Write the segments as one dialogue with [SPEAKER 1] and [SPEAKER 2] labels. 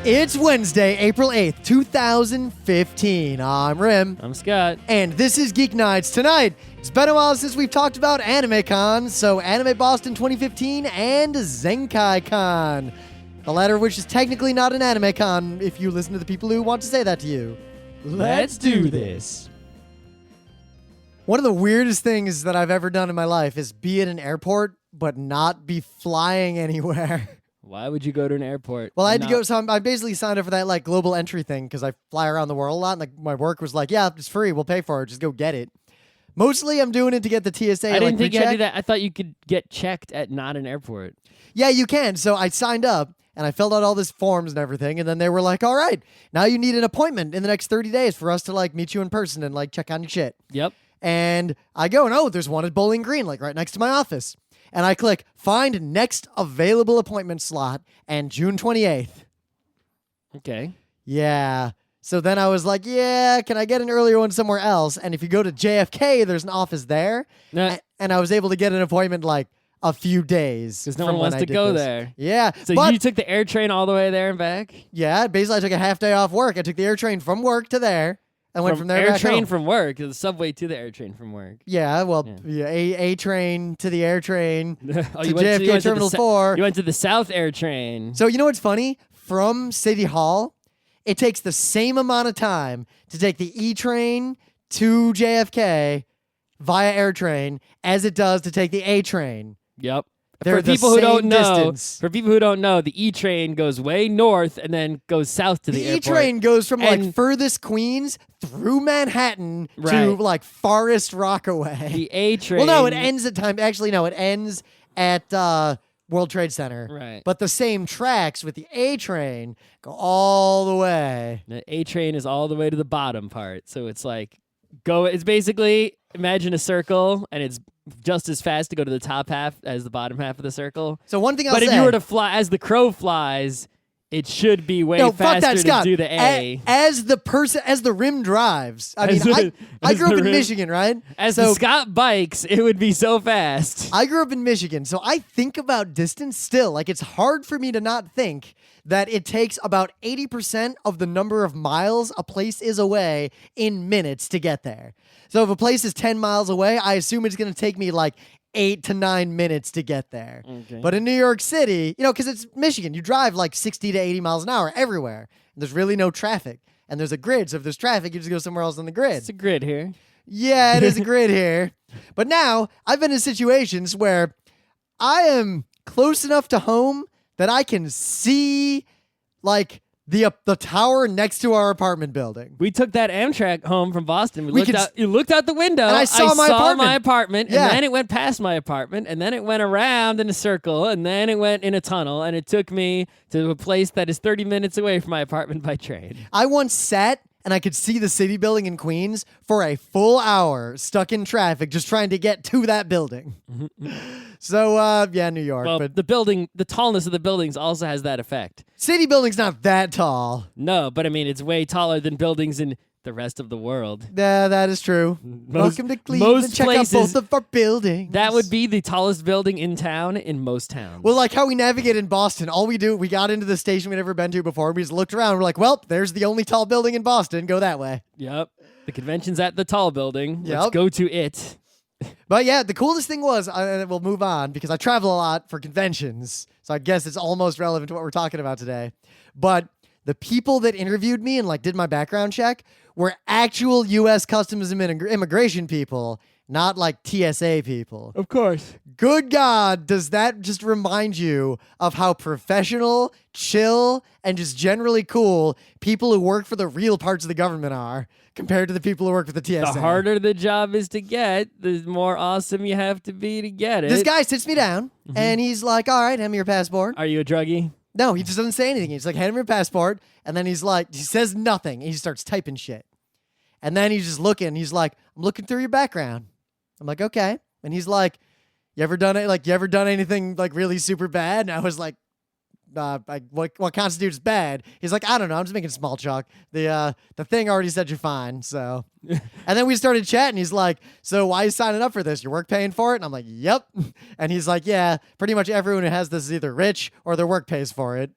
[SPEAKER 1] It's Wednesday, April 8th, 2015. I'm Rim.
[SPEAKER 2] I'm Scott.
[SPEAKER 1] And this is Geeknights. Tonight, it's been a while since we've talked about AnimeCon, so Anime Boston 2015 and Zenkaikon. The latter of which is technically not an AnimeCon if you listen to the people who want to say that to you.
[SPEAKER 2] Let's do this.
[SPEAKER 1] One of the weirdest things that I've ever done in my life is be at an airport, but not be flying anywhere.
[SPEAKER 2] Why would you go to an airport?
[SPEAKER 1] Well, I had to go, so I basically signed up for that like global entry thing because I fly around the world a lot, and like my work was like, yeah, it's free, we'll pay for it, just go get it. Mostly I'm doing it to get the TSA.
[SPEAKER 2] I didn't think you had to do that. I thought you could get checked at not an airport.
[SPEAKER 1] Yeah, you can. So I signed up, and I filled out all these forms and everything, and then they were like, all right, now you need an appointment in the next 30 days for us to like meet you in person and like check on your shit.
[SPEAKER 2] Yep.
[SPEAKER 1] And I go, and there's one at Bowling Green, like right next to my office. And I click find next available appointment slot and June 28th.
[SPEAKER 2] Okay.
[SPEAKER 1] Yeah. So then I was like, yeah, can I get an earlier one somewhere else? And if you go to JFK, there's an office there.
[SPEAKER 2] No.
[SPEAKER 1] And I was able to get an appointment like a few days.
[SPEAKER 2] Because no one wants to go there.
[SPEAKER 1] Yeah.
[SPEAKER 2] So you took the air train all the way there and back?
[SPEAKER 1] Yeah. Basically, I took a half day off work. I took the air train from work to there. I went from there
[SPEAKER 2] air
[SPEAKER 1] back
[SPEAKER 2] train
[SPEAKER 1] home.
[SPEAKER 2] from work, the subway to the air train from work.
[SPEAKER 1] Yeah, well, yeah. A train to the air train to
[SPEAKER 2] you
[SPEAKER 1] JFK Terminal 4.
[SPEAKER 2] You went to the South Air train.
[SPEAKER 1] So you know what's funny? From City Hall, it takes the same amount of time to take the E train to JFK via air train as it does to take the A train.
[SPEAKER 2] Yep.
[SPEAKER 1] They're
[SPEAKER 2] for people who don't
[SPEAKER 1] distance.
[SPEAKER 2] For people who don't know, the E train goes way north and then goes south to the airport.
[SPEAKER 1] The E train goes from like furthest Queens through Manhattan to like farthest Rockaway.
[SPEAKER 2] The A train.
[SPEAKER 1] Well, no, it ends at time. Actually, no, it ends at World Trade Center.
[SPEAKER 2] Right.
[SPEAKER 1] But the same tracks with the A train go all the way.
[SPEAKER 2] The A train is all the way to the bottom part. So it's like it's basically imagine a circle and it's just as fast to go to the top half as the bottom half of the circle.
[SPEAKER 1] So one thing I'll say.
[SPEAKER 2] But if you were to fly as the crow flies, it should be way faster to do the A.
[SPEAKER 1] As the rim drives. I grew up in Michigan, right?
[SPEAKER 2] As the Scott bikes, it would be so fast.
[SPEAKER 1] I grew up in Michigan, so I think about distance still. Like, it's hard for me to not think that it takes about 80% of the number of miles a place is away in minutes to get there. So if a place is 10 miles away, I assume it's going to take me like 8 to 9 minutes to get there.
[SPEAKER 2] Okay.
[SPEAKER 1] But in New York City, because it's Michigan, you drive like 60 to 80 miles an hour everywhere. And there's really no traffic. And there's a grid, so if there's traffic, you just go somewhere else on the grid.
[SPEAKER 2] It's a grid here.
[SPEAKER 1] Yeah, it is a grid here. But now, I've been in situations where I am close enough to home that I can see, like, the tower next to our apartment building.
[SPEAKER 2] We took that Amtrak home from Boston. You looked out the window.
[SPEAKER 1] And I saw my
[SPEAKER 2] apartment.
[SPEAKER 1] Yeah.
[SPEAKER 2] And then it went past my apartment. And then it went around in a circle. And then it went in a tunnel. And it took me to a place that is 30 minutes away from my apartment by train.
[SPEAKER 1] I once sat and I could see the city building in Queens for a full hour stuck in traffic just trying to get to that building. So, yeah, New York.
[SPEAKER 2] Well,
[SPEAKER 1] but
[SPEAKER 2] the tallness of the buildings also has that effect.
[SPEAKER 1] City building's not that tall.
[SPEAKER 2] No, but I mean, it's way taller than buildings in the rest of the world.
[SPEAKER 1] Yeah, that is true. Welcome to Cleveland. Check out both of our buildings.
[SPEAKER 2] That would be the tallest building in town in most towns.
[SPEAKER 1] Well, like how we navigate in Boston, we got into the station we'd never been to before. We just looked around. We're like, well, there's the only tall building in Boston. Go that way.
[SPEAKER 2] Yep. The convention's at the tall building.
[SPEAKER 1] Yep.
[SPEAKER 2] Let's go to it.
[SPEAKER 1] But yeah, the coolest thing was, we'll move on because I travel a lot for conventions. So I guess it's almost relevant to what we're talking about today. But the people that interviewed me and like did my background check were actual U.S. Customs and Immigration people, not like TSA people.
[SPEAKER 2] Of course.
[SPEAKER 1] Good God, does that just remind you of how professional, chill, and just generally cool people who work for the real parts of the government are compared to the people who work for the TSA?
[SPEAKER 2] The harder the job is to get, the more awesome you have to be to get it.
[SPEAKER 1] This guy sits me down, and he's like, all right, hand me your passport.
[SPEAKER 2] Are you a druggie?
[SPEAKER 1] No, he just doesn't say anything. He's like, hand him your passport. And then he's like, he says nothing. And he starts typing shit. And then he's just looking. He's like, I'm looking through your background. I'm like, okay. And he's like, you ever done anything like really super bad? And I was like, what constitutes bad? He's like, I don't know. I'm just making small talk. The thing already said you're fine. So, and then we started chatting. He's like, so why are you signing up for this? Your work paying for it? And I'm like, yep. And he's like, yeah, pretty much everyone who has this is either rich or their work pays for it.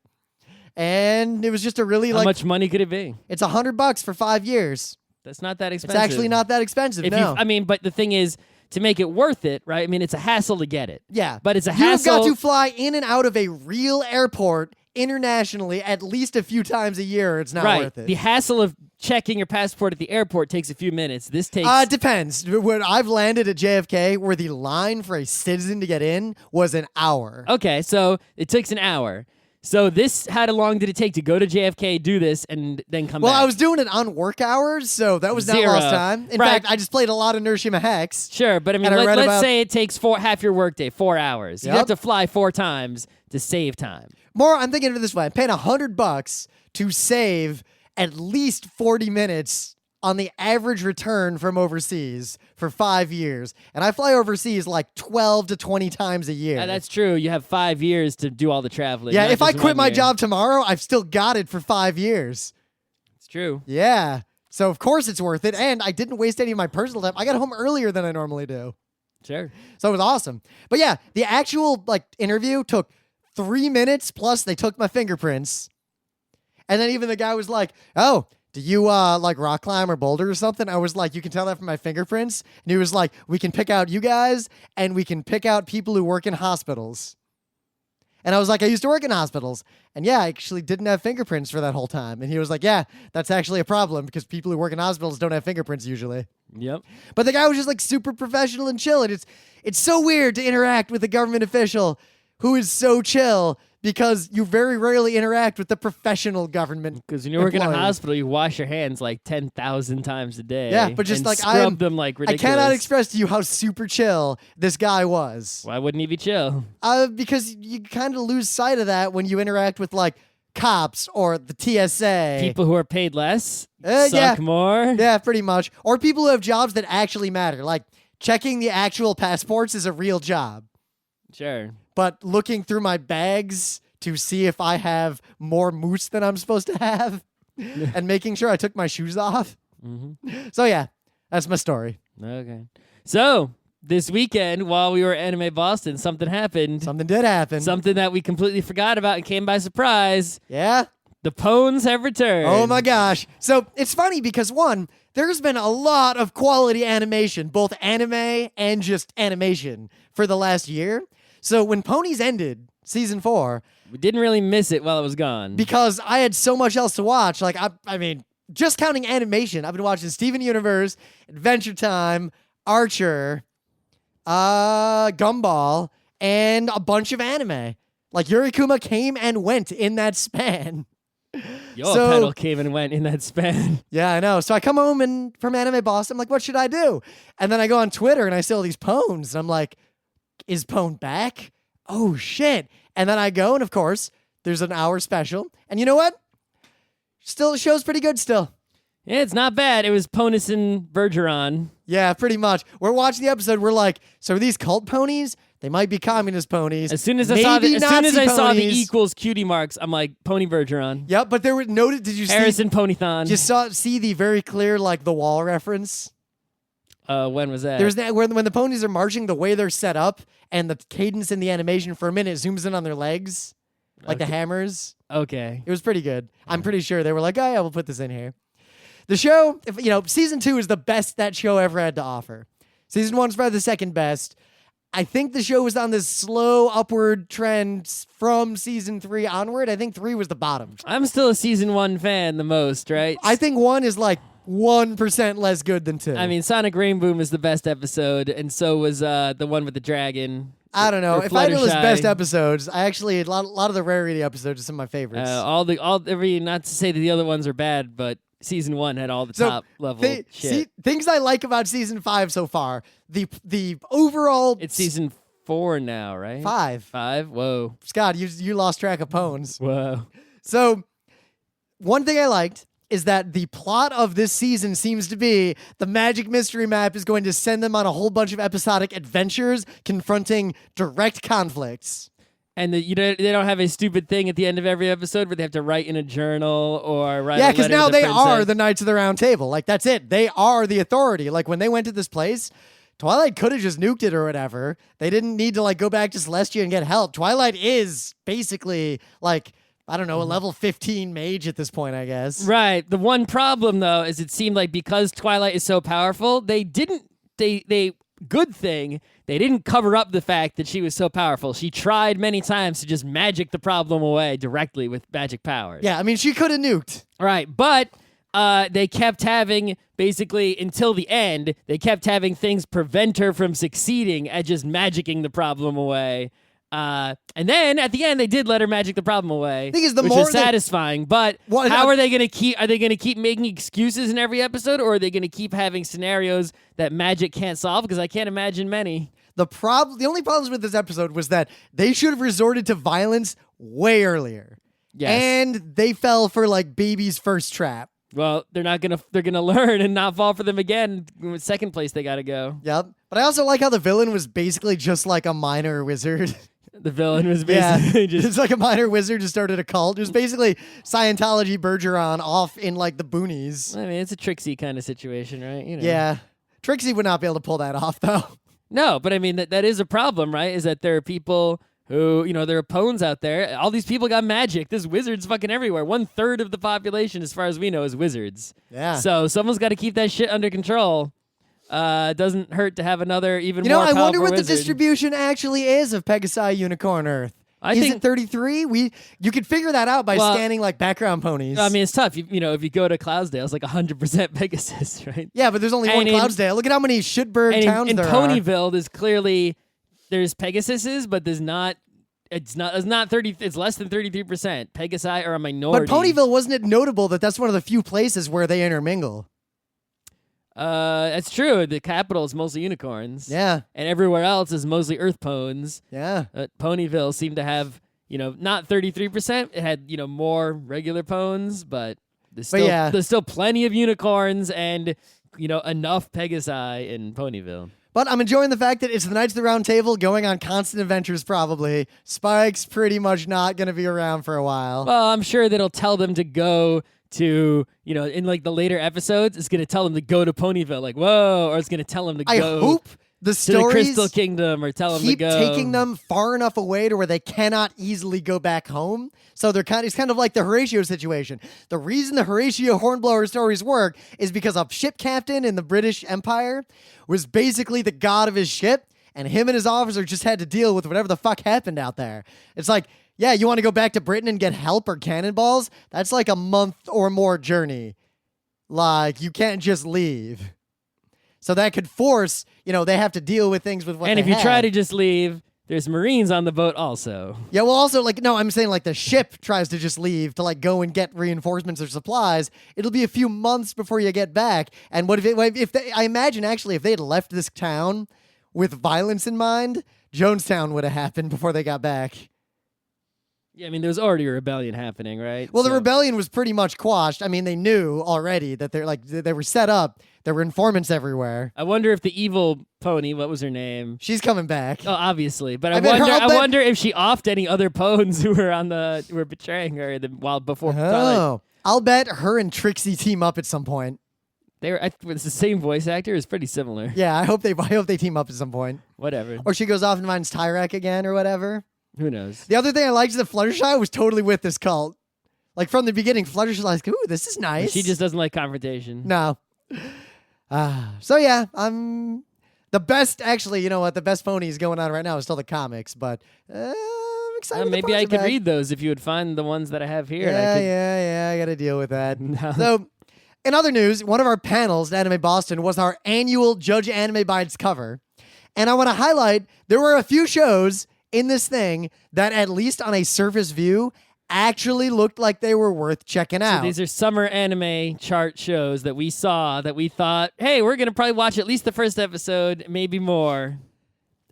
[SPEAKER 1] And it was just a really
[SPEAKER 2] How much money could it be?
[SPEAKER 1] It's $100 for 5 years.
[SPEAKER 2] That's not that
[SPEAKER 1] It's
[SPEAKER 2] expensive.
[SPEAKER 1] actually not that expensive.
[SPEAKER 2] I mean, but the thing is, to make it worth it, right? I mean, it's a hassle to get it.
[SPEAKER 1] Yeah.
[SPEAKER 2] But it's a
[SPEAKER 1] You've
[SPEAKER 2] hassle.
[SPEAKER 1] got to fly in and out of a real airport internationally at least a few times a year. It's not worth it.
[SPEAKER 2] The hassle of checking your passport at the airport takes a few minutes. This takes...
[SPEAKER 1] Depends. When I've landed at JFK, where the line for a citizen to get in was an hour.
[SPEAKER 2] Okay, so it takes an hour. So how long did it take to go to JFK, do this, and then come back?
[SPEAKER 1] Well, I was doing it on work hours, so that was not
[SPEAKER 2] Zero.
[SPEAKER 1] lost time. In fact, I just played a lot of Nurshima Hex.
[SPEAKER 2] Sure, but I mean, let's say it takes half your workday, 4 hours. You have to fly 4 times to save time.
[SPEAKER 1] I'm thinking of it this way. I'm paying $100 to save at least 40 minutes on the average return from overseas for 5 years. And I fly overseas like 12 to 20 times a year.
[SPEAKER 2] That's true. You have 5 years to do all the traveling.
[SPEAKER 1] Yeah,
[SPEAKER 2] not
[SPEAKER 1] if I
[SPEAKER 2] just
[SPEAKER 1] quit
[SPEAKER 2] 1
[SPEAKER 1] my
[SPEAKER 2] year.
[SPEAKER 1] job tomorrow, I've still got it for 5 years.
[SPEAKER 2] It's true.
[SPEAKER 1] Yeah. So of course it's worth it. And I didn't waste any of my personal time. I got home earlier than I normally do.
[SPEAKER 2] Sure.
[SPEAKER 1] So it was awesome. But yeah, the actual interview took 3 minutes, plus they took my fingerprints. And then even the guy was like, "Oh, do you rock climb or boulder or something?" I was like, "You can tell that from my fingerprints." And he was like, "We can pick out you guys, and we can pick out people who work in hospitals." And I was like, "I used to work in hospitals." And yeah, I actually didn't have fingerprints for that whole time. And he was like, "Yeah, that's actually a problem because people who work in hospitals don't have fingerprints usually."
[SPEAKER 2] Yep.
[SPEAKER 1] But the guy was just super professional and chill. And it's so weird to interact with a government official who is so chill, because you very rarely interact with the professional government.
[SPEAKER 2] Because when you work in a
[SPEAKER 1] employees.
[SPEAKER 2] hospital, you wash your hands like 10,000 times a day.
[SPEAKER 1] Yeah, but just
[SPEAKER 2] and scrub them like ridiculous.
[SPEAKER 1] I cannot express to you how super chill this guy was.
[SPEAKER 2] Why wouldn't he be chill?
[SPEAKER 1] Because you kind of lose sight of that when you interact with cops or the TSA.
[SPEAKER 2] People who are paid less
[SPEAKER 1] yeah.
[SPEAKER 2] suck more.
[SPEAKER 1] Yeah, pretty much. Or people who have jobs that actually matter. Like checking the actual passports is a real job.
[SPEAKER 2] Sure.
[SPEAKER 1] But looking through my bags to see if I have more moose than I'm supposed to have and making sure I took my shoes off.
[SPEAKER 2] Mm-hmm.
[SPEAKER 1] So yeah, that's my story.
[SPEAKER 2] Okay. So this weekend, while we were at Anime Boston, something happened.
[SPEAKER 1] Something did happen.
[SPEAKER 2] Something that we completely forgot about and came by surprise.
[SPEAKER 1] Yeah?
[SPEAKER 2] The Pones have returned.
[SPEAKER 1] Oh my gosh. So it's funny because one, there's been a lot of quality animation, both anime and just animation for the last year. So when Ponies ended, season 4,
[SPEAKER 2] we didn't really miss it while it was gone.
[SPEAKER 1] because I had so much else to watch. I mean, just counting animation, I've been watching Steven Universe, Adventure Time, Archer, Gumball, and a bunch of anime. Yurikuma came and went in that span.
[SPEAKER 2] Your pedal came and went in that span.
[SPEAKER 1] Yeah, I know. So I come home from Anime Boston, I'm like, what should I do? And then I go on Twitter and I see all these Pones, and I'm like, is Pone back? Oh, shit. And then I go, and of course, there's an hour special. And you know what? Still, the show's pretty good still.
[SPEAKER 2] Yeah, it's not bad. It was Ponus and Bergeron.
[SPEAKER 1] Yeah, pretty much. We're watching the episode. We're like, so are these cult ponies? They might be communist ponies.
[SPEAKER 2] As soon as I saw
[SPEAKER 1] Maybe
[SPEAKER 2] the, saw the
[SPEAKER 1] ponies.
[SPEAKER 2] equals cutie marks, I'm like, Pony Bergeron.
[SPEAKER 1] Yep, but there were noted. Did you
[SPEAKER 2] Harrison Ponython.
[SPEAKER 1] see the very clear the wall reference?
[SPEAKER 2] When was that?
[SPEAKER 1] There's that when the ponies are marching, the way they're set up and the cadence in the animation for a minute zooms in on their legs, like the hammers.
[SPEAKER 2] Okay.
[SPEAKER 1] It was pretty good. I'm pretty sure they were like, oh yeah, we'll put this in here. The show, season 2 is the best that show ever had to offer. Season 1's probably the second best. I think the show was on this slow upward trend from season 3 onward. I think 3 was the bottom.
[SPEAKER 2] I'm still a season 1 fan the most, right?
[SPEAKER 1] I think 1 is 1% less good than 2.
[SPEAKER 2] I mean, Sonic Rainboom is the best episode, and so was the one with the dragon.
[SPEAKER 1] I don't know.
[SPEAKER 2] Or
[SPEAKER 1] If I do list
[SPEAKER 2] Fluttershy.
[SPEAKER 1] best episodes, I actually a lot of the Rarity episodes are some of my favorites.
[SPEAKER 2] Not to say that the other ones are bad, but season 1 had all the top level shit.
[SPEAKER 1] Things I like about season 5 so far. The overall.
[SPEAKER 2] It's season 4 now, right?
[SPEAKER 1] 5.
[SPEAKER 2] 5? Whoa.
[SPEAKER 1] Scott, you lost track of Pones.
[SPEAKER 2] Whoa.
[SPEAKER 1] So, one thing I liked is that the plot of this season seems to be the Magic Mystery Map is going to send them on a whole bunch of episodic adventures confronting direct conflicts.
[SPEAKER 2] And they don't have a stupid thing at the end of every episode where they have to write in a journal or write
[SPEAKER 1] Yeah,
[SPEAKER 2] a
[SPEAKER 1] because
[SPEAKER 2] letter
[SPEAKER 1] now
[SPEAKER 2] to the
[SPEAKER 1] they are
[SPEAKER 2] princess.
[SPEAKER 1] the Knights of the Round Table. That's it. They are the authority. When they went to this place, Twilight could have just nuked it or whatever. They didn't need to go back to Celestia and get help. Twilight is basically I don't know, a level 15 mage at this point, I guess.
[SPEAKER 2] Right. The one problem though is it seemed like because Twilight is so powerful, they good thing they didn't cover up the fact that she was so powerful. She tried many times to just magic the problem away directly with magic powers.
[SPEAKER 1] Yeah, I mean, she could have nuked.
[SPEAKER 2] Right, but they kept having, basically, until the end, they kept having things prevent her from succeeding at just magicking the problem away. And then at the end, they did let her magic the problem away,
[SPEAKER 1] Thing is,
[SPEAKER 2] which is satisfying. But how are they going to keep? Are they going to keep making excuses in every episode, or are they going to keep having scenarios that magic can't solve? Because I can't imagine many.
[SPEAKER 1] The only problems with this episode was that they should have resorted to violence way earlier.
[SPEAKER 2] Yes.
[SPEAKER 1] And they fell for like baby's first trap.
[SPEAKER 2] Well, they're gonna learn and not fall for them again. Second place, they gotta go.
[SPEAKER 1] Yep. But I also like how the villain was basically just like a minor wizard.
[SPEAKER 2] The villain was basically just
[SPEAKER 1] it's like a minor wizard who started a cult. It was basically Scientology Bergeron off in like the boonies.
[SPEAKER 2] I mean, it's a Trixie kind of situation, right? You know.
[SPEAKER 1] Yeah. Trixie would not be able to pull that off though.
[SPEAKER 2] No, but I mean that is a problem, right? Is that there are people who, you know, there are Pones out there. All these people got magic. There's wizards fucking everywhere. 1/3 of the population, as far as we know, is wizards.
[SPEAKER 1] Yeah.
[SPEAKER 2] So someone's got to keep that shit under control. It doesn't hurt to have another even more
[SPEAKER 1] I
[SPEAKER 2] powerful
[SPEAKER 1] wonder what
[SPEAKER 2] wizard.
[SPEAKER 1] the distribution actually is of Pegasi Unicorn Earth. Is
[SPEAKER 2] think
[SPEAKER 1] it 33? You could figure that out by scanning like background ponies.
[SPEAKER 2] I mean, it's tough. If you go to Cloudsdale, it's like 100% Pegasus, right?
[SPEAKER 1] Yeah, but there's only one Cloudsdale. Look at how many shitbird towns
[SPEAKER 2] in
[SPEAKER 1] there
[SPEAKER 2] Ponyville, there's clearly there's Pegasuses, but there's not. It's not 30. It's less than 33%. Pegasi are a minority.
[SPEAKER 1] But Ponyville, wasn't it notable that that's one of the few places where they intermingle?
[SPEAKER 2] That's true. The capital is mostly unicorns.
[SPEAKER 1] Yeah.
[SPEAKER 2] And everywhere else is mostly Earth Pones.
[SPEAKER 1] Yeah.
[SPEAKER 2] Ponyville seemed to have, not 33%. It had, more regular Pones, but there's still plenty of unicorns and, enough Pegasi in Ponyville.
[SPEAKER 1] But I'm enjoying the fact that it's the Knights of the Round Table going on constant adventures, probably. Spike's pretty much not going to be around for a while.
[SPEAKER 2] Well, I'm sure that it'll tell them to go to, in like the later episodes, it's going to tell them to go to Ponyville, like, whoa, or it's going to tell them to
[SPEAKER 1] I
[SPEAKER 2] go
[SPEAKER 1] hope the
[SPEAKER 2] to the
[SPEAKER 1] stories
[SPEAKER 2] Crystal Kingdom or tell them to
[SPEAKER 1] keep
[SPEAKER 2] go.
[SPEAKER 1] taking them far enough away to where they cannot easily go back home. So it's kind of like the Horatio situation. The reason the Horatio Hornblower stories work is because a ship captain in the British Empire was basically the god of his ship, and him and his officer just had to deal with whatever the fuck happened out there. It's like, yeah, you want to go back to Britain and get help or cannonballs? That's like a month or more journey. Like, you can't just leave. So that could force, they have to deal with things with what
[SPEAKER 2] and
[SPEAKER 1] they
[SPEAKER 2] if you
[SPEAKER 1] had.
[SPEAKER 2] try to just leave, there's Marines on the boat also.
[SPEAKER 1] Yeah, well, also, I'm saying, the ship tries to just leave to, go and get reinforcements or supplies. It'll be a few months before you get back. And what I imagine, actually, if they had left this town with violence in mind, Jonestown would have happened before they got back.
[SPEAKER 2] Yeah, I mean, there was already a rebellion happening, right?
[SPEAKER 1] Well, the rebellion was pretty much quashed. I mean, they knew already that they were set up. There were informants everywhere.
[SPEAKER 2] I wonder if the evil pony, what was her name?
[SPEAKER 1] She's coming back.
[SPEAKER 2] Oh, obviously, but
[SPEAKER 1] I
[SPEAKER 2] wonder if she offed any other Pones who were betraying her before Twilight.
[SPEAKER 1] Oh, I'll bet her and Trixie team up at some point.
[SPEAKER 2] It's the same voice actor. It's pretty similar.
[SPEAKER 1] Yeah, I hope they team up at some point.
[SPEAKER 2] Whatever.
[SPEAKER 1] Or she goes off and finds Tyrek again or whatever.
[SPEAKER 2] Who knows?
[SPEAKER 1] The other thing I liked is that Fluttershy was totally with this cult. Like, from the beginning, Fluttershy's like, ooh, this is nice.
[SPEAKER 2] She just doesn't like confrontation.
[SPEAKER 1] No. So, yeah, I'm the best, actually, you know what? The best ponies going on right now is still the comics, but I'm excited.
[SPEAKER 2] Maybe I could read those if you would find the ones that I have here.
[SPEAKER 1] Yeah, I got to deal with that.
[SPEAKER 2] No.
[SPEAKER 1] So, in other news, one of our panels at Anime Boston was our annual Judge Anime by its cover. And I want to highlight, there were a few shows in this thing that, at least on a surface view, actually looked like they were worth checking out.
[SPEAKER 2] So these are summer anime chart shows that we saw that we thought, hey, we're going to probably watch at least the first episode, maybe more.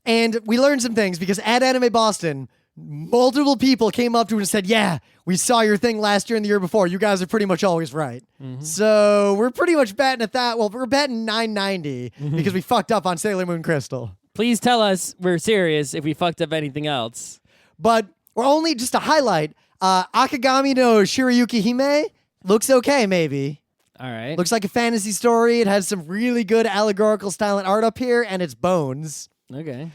[SPEAKER 1] And we learned some things because at Anime Boston, multiple people came up to us and said, yeah, we saw your thing last year and the year before. You guys are pretty much always right. Mm-hmm. So we're pretty much batting at that. Well, we're batting 990 because we fucked up on Sailor Moon Crystal.
[SPEAKER 2] Please tell us we're serious if we fucked up anything else.
[SPEAKER 1] But we're only, just to highlight, Akagami no Shirayuki Hime looks okay, maybe.
[SPEAKER 2] All right.
[SPEAKER 1] Looks like a fantasy story. It has some really good allegorical style and art up here, and it's bones.
[SPEAKER 2] Okay.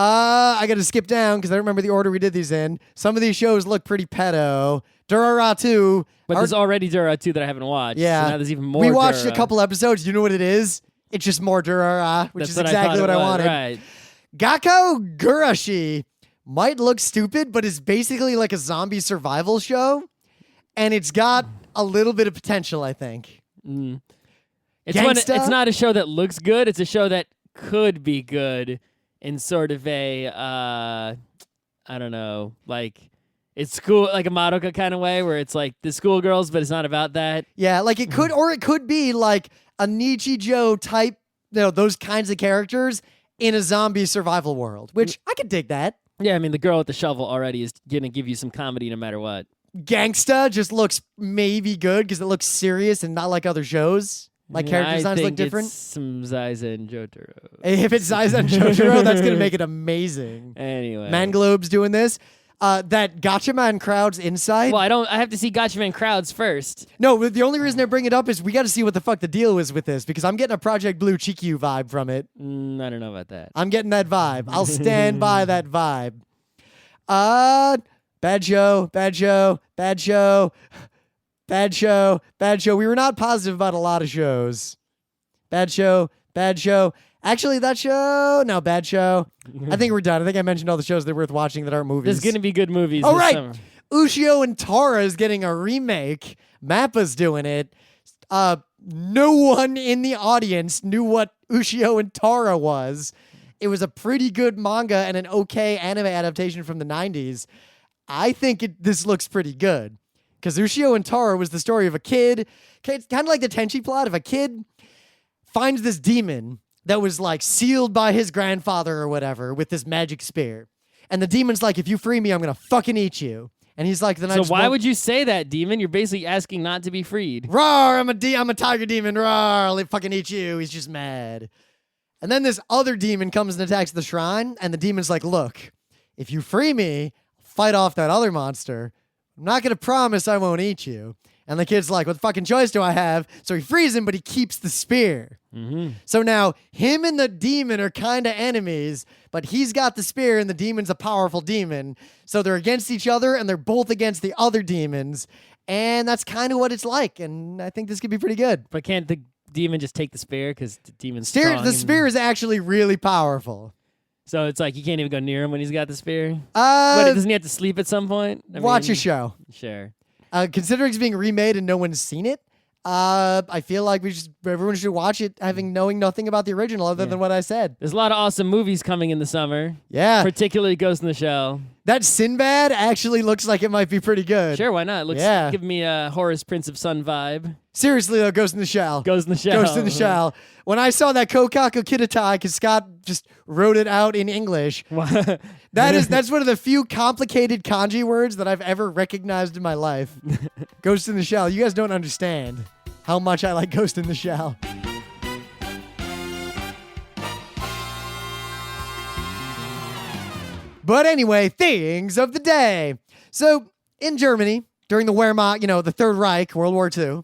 [SPEAKER 1] I got to skip down because I don't remember the order we did these in. Some of these shows look pretty pedo. Durara 2.
[SPEAKER 2] But there's already Durara 2 that I haven't watched.
[SPEAKER 1] Yeah.
[SPEAKER 2] So now there's even more
[SPEAKER 1] We watched
[SPEAKER 2] Durara.
[SPEAKER 1] a couple episodes. You know what it is? It's just more Durara, which
[SPEAKER 2] That's
[SPEAKER 1] is
[SPEAKER 2] what
[SPEAKER 1] exactly what I
[SPEAKER 2] was,
[SPEAKER 1] wanted.
[SPEAKER 2] Right.
[SPEAKER 1] Gakko Gurashi might look stupid, but it's basically like a zombie survival show. And it's got a little bit of potential, I think.
[SPEAKER 2] It's not a show that looks good. It's a show that could be good in sort of a, I don't know, like it's school, like a Madoka kind of way where it's like the schoolgirls, but it's not about that.
[SPEAKER 1] Yeah, like it could, or it could be like a Nichijou type, those kinds of characters in a zombie survival world, which I could dig that.
[SPEAKER 2] Yeah, I mean, the girl with the shovel already is going to give you some comedy no matter what.
[SPEAKER 1] Gangsta just looks maybe good because it looks serious and not like other shows. Like character designs look different.
[SPEAKER 2] It's some Zaiza and Jotaro.
[SPEAKER 1] If it's Zaiza and Jotaro, that's going to make it amazing.
[SPEAKER 2] Anyway.
[SPEAKER 1] Manglobe's doing this. That Gatchaman crowd's insight.
[SPEAKER 2] Well, I have to see Gatchaman crowds first.
[SPEAKER 1] No, the only reason I bring it up is we got to see what the fuck the deal is with this because I'm getting a Project Blue Chikyu vibe from it.
[SPEAKER 2] I don't know about that.
[SPEAKER 1] I'm getting that vibe. I'll stand by that vibe. Bad show. We were not positive about a lot of shows. Bad show. Actually, that show, no, bad show. I think we're done. I think I mentioned all the shows that are worth watching that aren't movies.
[SPEAKER 2] There's going to be good movies
[SPEAKER 1] Oh,
[SPEAKER 2] this
[SPEAKER 1] right.
[SPEAKER 2] summer.
[SPEAKER 1] Ushio and Tara is getting a remake. Mappa's doing it. No one in the audience knew what Ushio and Tara was. It was a pretty good manga and an okay anime adaptation from the 90s. I think this looks pretty good. Because Ushio and Tara was the story of a kid. It's kind of like the Tenchi plot of a kid finds this demon that was like sealed by his grandfather or whatever with this magic spear. And the demon's like, if you free me, I'm going to fucking eat you. And he's like, then
[SPEAKER 2] So why would you say that, demon? You're basically asking not to be freed.
[SPEAKER 1] Roar, I'm a tiger demon. Roar, I'll fucking eat you. He's just mad. And then this other demon comes and attacks the shrine. And the demon's like, look, if you free me, I'll fight off that other monster. I'm not going to promise I won't eat you. And the kid's like, what fucking choice do I have? So he frees him, but he keeps the spear.
[SPEAKER 2] Mm-hmm.
[SPEAKER 1] So now him and the demon are kind of enemies, but he's got the spear and the demon's a powerful demon. So they're against each other and they're both against the other demons. And that's kind of what it's like. And I think this could be pretty good.
[SPEAKER 2] But can't the demon just take the spear because the demon's strong?
[SPEAKER 1] The spear is actually really powerful.
[SPEAKER 2] So it's like you can't even go near him when he's got the spear?
[SPEAKER 1] Uh,
[SPEAKER 2] What, doesn't he have to sleep at some point?
[SPEAKER 1] Watch a show.
[SPEAKER 2] Sure.
[SPEAKER 1] Considering it's being remade and no one's seen it, I feel like everyone should watch it knowing nothing about the original other than what I said.
[SPEAKER 2] There's a lot of awesome movies coming in the summer.
[SPEAKER 1] Yeah.
[SPEAKER 2] Particularly Ghost in the Shell.
[SPEAKER 1] That Sinbad actually looks like it might be pretty good.
[SPEAKER 2] Sure, why not? Give me a Horace Prince of Sun vibe.
[SPEAKER 1] Seriously though, Ghost in the Shell.
[SPEAKER 2] Ghost in the Shell.
[SPEAKER 1] Ghost in the Shell. When I saw that Kokaku Kitatai, because Scott just wrote it out in English, that's one of the few complicated kanji words that I've ever recognized in my life. Ghost in the Shell. You guys don't understand how much I like Ghost in the Shell. But anyway, things of the day. So in Germany, during the Wehrmacht, the Third Reich, World War II,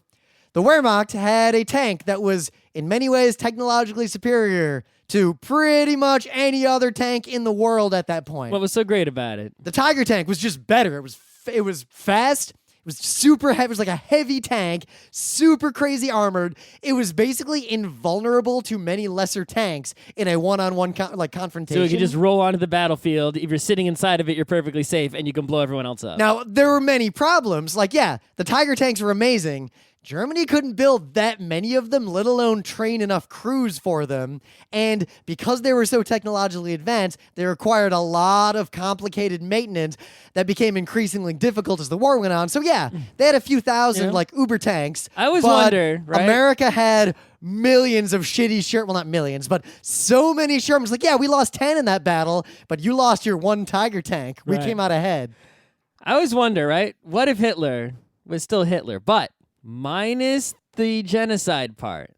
[SPEAKER 1] the Wehrmacht had a tank that was in many ways technologically superior to pretty much any other tank in the world at that point.
[SPEAKER 2] What was so great about it?
[SPEAKER 1] The Tiger tank was just better. It was fast. It was super heavy. It was like a heavy tank, super crazy armored. It was basically invulnerable to many lesser tanks in a one-on-one confrontation.
[SPEAKER 2] So you can just roll onto the battlefield. If you're sitting inside of it, you're perfectly safe, and you can blow everyone else up.
[SPEAKER 1] Now, there were many problems. The Tiger tanks were amazing. Germany couldn't build that many of them, let alone train enough crews for them. And because they were so technologically advanced, they required a lot of complicated maintenance that became increasingly difficult as the war went on. So yeah, they had a few thousand Uber tanks.
[SPEAKER 2] I always
[SPEAKER 1] but
[SPEAKER 2] wonder, right?
[SPEAKER 1] America had millions of shitty Shermans. Well, not millions, but so many Shermans. We lost 10 in that battle, but you lost your one Tiger tank. We came out ahead.
[SPEAKER 2] I always wonder, right? What if Hitler was still Hitler, but minus the genocide part?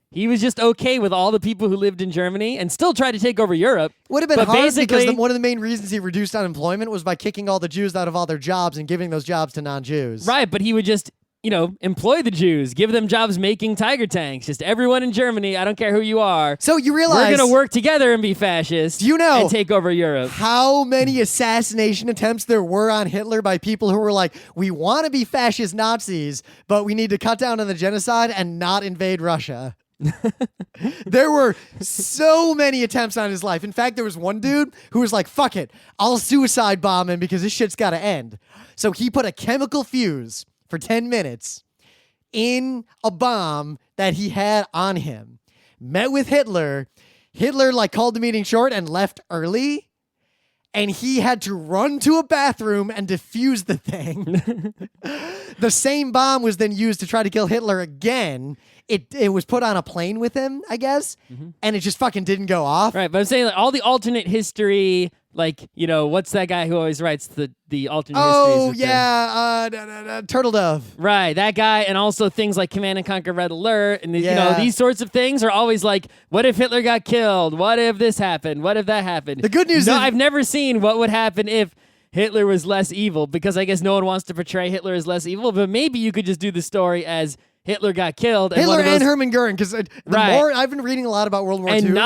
[SPEAKER 2] He was just okay with all the people who lived in Germany and still tried to take over Europe.
[SPEAKER 1] Would have been
[SPEAKER 2] but
[SPEAKER 1] hard because
[SPEAKER 2] basically-
[SPEAKER 1] one of the main reasons he reduced unemployment was by kicking all the Jews out of all their jobs and giving those jobs to non-Jews.
[SPEAKER 2] Right, but he would just employ the Jews, give them jobs making tiger tanks. Just everyone in Germany, I don't care who you are.
[SPEAKER 1] So you realize
[SPEAKER 2] we're going to work together and be fascist.
[SPEAKER 1] Do you know
[SPEAKER 2] and take over Europe?
[SPEAKER 1] How many assassination attempts there were on Hitler by people who were like, we want to be fascist Nazis, but we need to cut down on the genocide and not invade Russia. There were so many attempts on his life. In fact, there was one dude who was like, fuck it, I'll suicide bomb him because this shit's got to end. So he put a chemical fuse for 10 minutes in a bomb that he had on him. Met with Hitler. Hitler called the meeting short and left early. And he had to run to a bathroom and defuse the thing. The same bomb was then used to try to kill Hitler again. It was put on a plane with him, I guess, and it just fucking didn't go off.
[SPEAKER 2] Right, but I'm saying all the alternate history, what's that guy who always writes the alternate histories?
[SPEAKER 1] Oh, yeah, Turtle Dove.
[SPEAKER 2] Right, that guy, and also things like Command and Conquer Red Alert, and these sorts of things are always like, what if Hitler got killed? What if this happened? What if that happened?
[SPEAKER 1] The good news is...
[SPEAKER 2] I've never seen what would happen if Hitler was less evil, because I guess no one wants to portray Hitler as less evil, but maybe you could just do the story as Hitler got killed.
[SPEAKER 1] Hitler and Hermann Goering, because more I've been reading a lot about World War II.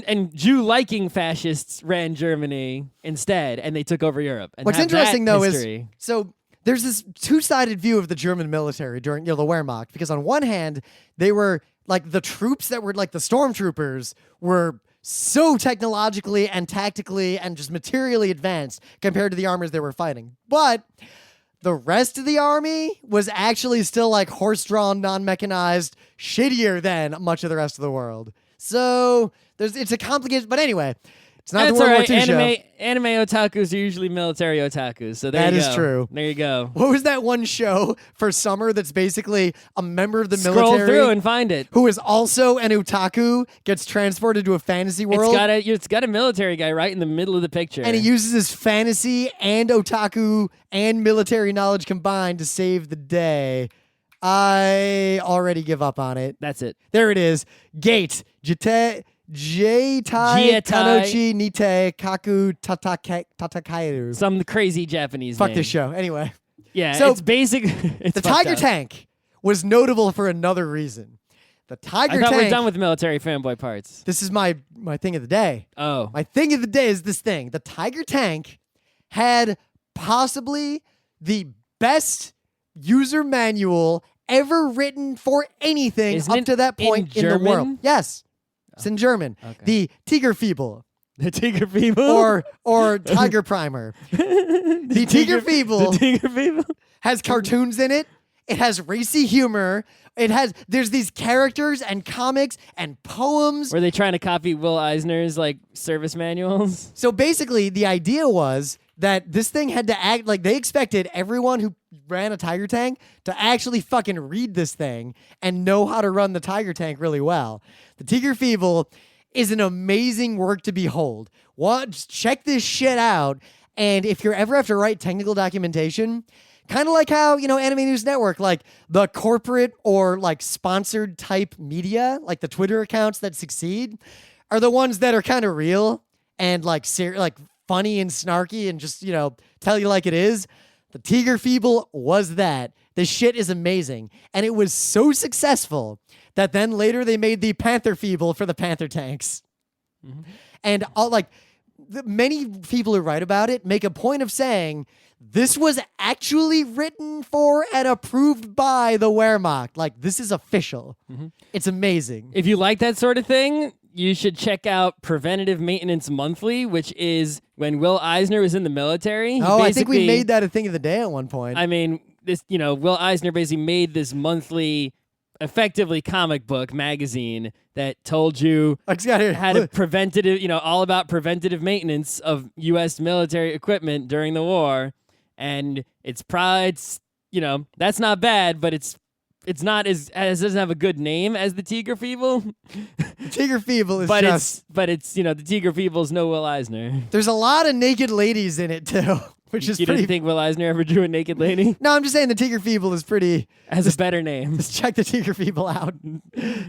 [SPEAKER 2] And Jew-liking fascists ran Germany instead, and they took over Europe. And
[SPEAKER 1] what's interesting, though,
[SPEAKER 2] history.
[SPEAKER 1] is so there's this two-sided view of the German military during the Wehrmacht, because on one hand, they were the troops that were the stormtroopers were so technologically and tactically and just materially advanced compared to the armies they were fighting. But the rest of the army was actually still horse-drawn, non-mechanized, shittier than much of the rest of the world. So it's a complicated, but anyway, it's not the World War II show.
[SPEAKER 2] Anime otakus are usually military otakus, so there you go.
[SPEAKER 1] That is true.
[SPEAKER 2] There you go.
[SPEAKER 1] What was that one show for summer that's basically a member of the military?
[SPEAKER 2] Scroll through and find it.
[SPEAKER 1] Who is also an otaku, gets transported to a fantasy world.
[SPEAKER 2] It's got a military guy right in the middle of the picture.
[SPEAKER 1] And he uses his fantasy and otaku and military knowledge combined to save the day. I already give up on it.
[SPEAKER 2] That's it.
[SPEAKER 1] There it is. Gate. Jeitai Kanochi Nite Kaku Tatakairu.
[SPEAKER 2] Some crazy Japanese
[SPEAKER 1] Fuck
[SPEAKER 2] name.
[SPEAKER 1] this show. Anyway.
[SPEAKER 2] Yeah,
[SPEAKER 1] so
[SPEAKER 2] it's basic. It's
[SPEAKER 1] the Tiger Tank was notable for another reason. The Tiger Tank.
[SPEAKER 2] I thought we're done with military fanboy parts.
[SPEAKER 1] This is my thing of the day.
[SPEAKER 2] Oh.
[SPEAKER 1] My thing of the day is this thing. The Tiger Tank had possibly the best user manual ever written for anything up to that point in the world. Yes. It's in German.
[SPEAKER 2] Okay.
[SPEAKER 1] The Tigerfibel.
[SPEAKER 2] The Tigerfibel?
[SPEAKER 1] Or Tiger Primer. The Tigerfibel has cartoons in it. It has racy humor. There's these characters and comics and poems.
[SPEAKER 2] Were they trying to copy Will Eisner's service manuals?
[SPEAKER 1] So basically the idea was that this thing had to act they expected everyone who ran a Tiger Tank to actually fucking read this thing and know how to run the Tiger Tank really well. The Tigerfibel is an amazing work to behold. Just check this shit out. And if you're ever have to write technical documentation, kind of like how, Anime News Network, the corporate or sponsored type media, the Twitter accounts that succeed, are the ones that are kind of real and funny and snarky and just, tell you like it is. The Tigerfibel was that. This shit is amazing. And it was so successful that then later they made the Pantherfibel for the Panther tanks. Mm-hmm. And many people who write about it make a point of saying this was actually written for and approved by the Wehrmacht. This is official. Mm-hmm. It's amazing.
[SPEAKER 2] If you like that sort of thing, you should check out Preventative Maintenance Monthly, which is when Will Eisner was in the military.
[SPEAKER 1] Oh, I think we made that a thing of the day at one point.
[SPEAKER 2] I mean, Will Eisner basically made this monthly, effectively comic book magazine that told you had a preventative, all about preventative maintenance of U.S. military equipment during the war. And it's that's not bad, but it's not as doesn't have a good name as the Tigerfibel.
[SPEAKER 1] The Tigerfibel is
[SPEAKER 2] the Tigerfibel is no Will Eisner.
[SPEAKER 1] There's a lot of naked ladies in it too, which is pretty.
[SPEAKER 2] You didn't think Will Eisner ever drew a naked lady?
[SPEAKER 1] No, I'm just saying the Tigerfibel is pretty.
[SPEAKER 2] Has a better name.
[SPEAKER 1] Just check the Tigerfibel out.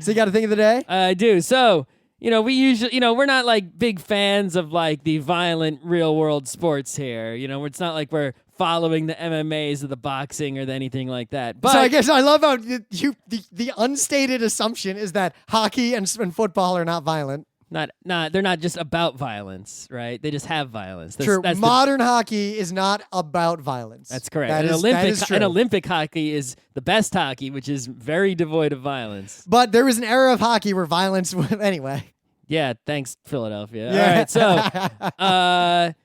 [SPEAKER 1] So you got a thing of the day?
[SPEAKER 2] I do. So we usually, we're not big fans of the violent real world sports here. It's not like we're following the MMAs or the boxing or anything like that. But
[SPEAKER 1] So I guess I love how the unstated assumption is that hockey and football are not violent.
[SPEAKER 2] they're not just about violence, right? They just have violence.
[SPEAKER 1] True. Modern hockey is not about violence.
[SPEAKER 2] That's correct.
[SPEAKER 1] That is true.
[SPEAKER 2] And Olympic hockey is the best hockey, which is very devoid of violence.
[SPEAKER 1] But there was an era of hockey where violence anyway.
[SPEAKER 2] Yeah, thanks, Philadelphia.
[SPEAKER 1] Yeah.
[SPEAKER 2] All right, so,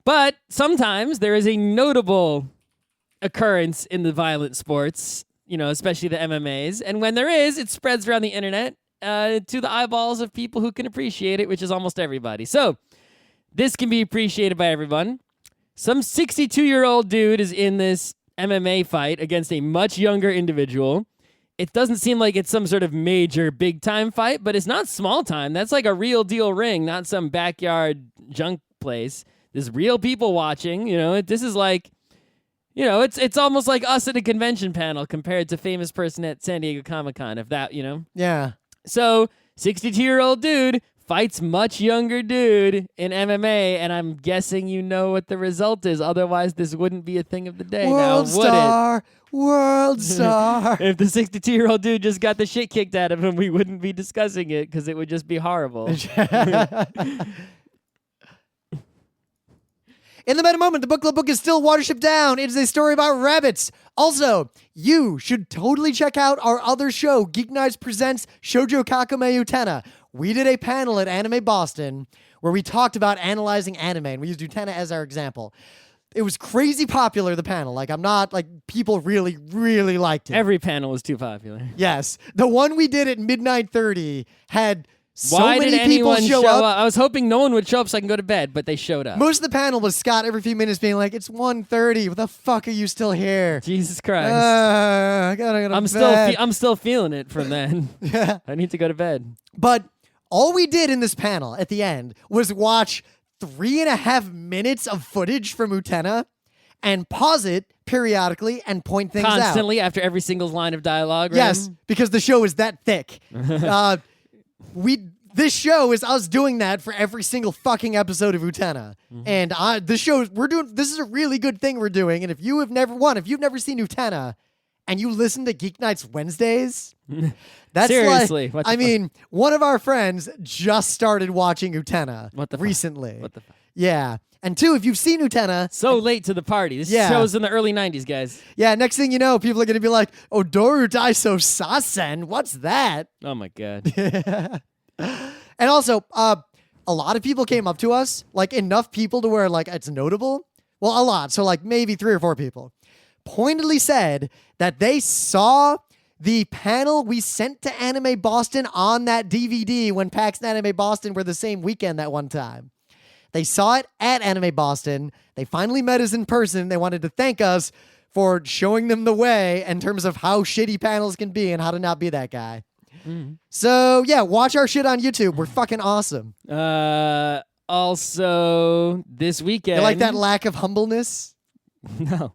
[SPEAKER 2] but sometimes there is a notable occurrence in the violent sports, especially the MMAs. And when there is, it spreads around the internet to the eyeballs of people who can appreciate it, which is almost everybody. So this can be appreciated by everyone. Some 62-year-old dude is in this MMA fight against a much younger individual. It doesn't seem like it's some sort of major big-time fight, but it's not small-time. That's like a real deal ring, not some backyard junk place. There's real people watching. This is like, it's almost like us at a convention panel compared to famous person at San Diego Comic-Con, if that,
[SPEAKER 1] Yeah.
[SPEAKER 2] So, 62-year-old dude fights much younger dude in MMA, and I'm guessing you know what the result is. Otherwise, this wouldn't be a thing of the day
[SPEAKER 1] World
[SPEAKER 2] now, would
[SPEAKER 1] star. World star.
[SPEAKER 2] If the 62-year-old dude just got the shit kicked out of him, we wouldn't be discussing it because it would just be horrible.
[SPEAKER 1] In the meta moment, the book club book is still Watership Down. It is a story about rabbits. Also, you should totally check out our other show, Geeknights Presents Shoujo Kakame Utena. We did a panel at Anime Boston where we talked about analyzing anime, and we used Utena as our example. It was crazy popular, the panel. People really, really liked it.
[SPEAKER 2] Every panel was too popular.
[SPEAKER 1] Yes. The one we did at midnight 30 had so
[SPEAKER 2] Why
[SPEAKER 1] many
[SPEAKER 2] did anyone
[SPEAKER 1] people show up.
[SPEAKER 2] I was hoping no one would show up so I can go to bed, but they showed up.
[SPEAKER 1] Most of the panel was Scott every few minutes being like, it's 1:30. What the fuck are you still here?
[SPEAKER 2] Jesus Christ.
[SPEAKER 1] I gotta go to bed.
[SPEAKER 2] I'm still feeling it from then.
[SPEAKER 1] Yeah.
[SPEAKER 2] I need to go to bed.
[SPEAKER 1] But all we did in this panel at the end was watch 3.5 minutes of footage from Utena and pause it periodically and point things out.
[SPEAKER 2] Constantly after every single line of dialogue, right?
[SPEAKER 1] Yes, because the show is that thick. This show is us doing that for every single fucking episode of Utena. And this is a really good thing we're doing. And if you've never seen Utena and you listen to Geek Nights Wednesdays, that's
[SPEAKER 2] seriously.
[SPEAKER 1] One of our friends just started watching Utena recently.
[SPEAKER 2] What the fuck?
[SPEAKER 1] Yeah. And two, if you've seen Utena...
[SPEAKER 2] So late to the party. This show's in the early 90s, guys.
[SPEAKER 1] Yeah, next thing you know, people are going to be like, Odoru Daiso Sasen, what's that?
[SPEAKER 2] Oh, my God.
[SPEAKER 1] And also, a lot of people came up to us, enough people to where, it's notable. Well, a lot. So, maybe 3 or 4 people pointedly said that they saw the panel we sent to Anime Boston on that DVD when PAX and Anime Boston were the same weekend that one time. They saw it at Anime Boston. They finally met us in person. They wanted to thank us for showing them the way in terms of how shitty panels can be and how to not be that guy. Mm. So, yeah, watch our shit on YouTube. We're fucking awesome.
[SPEAKER 2] Also, this weekend...
[SPEAKER 1] You like that lack of humbleness?
[SPEAKER 2] No.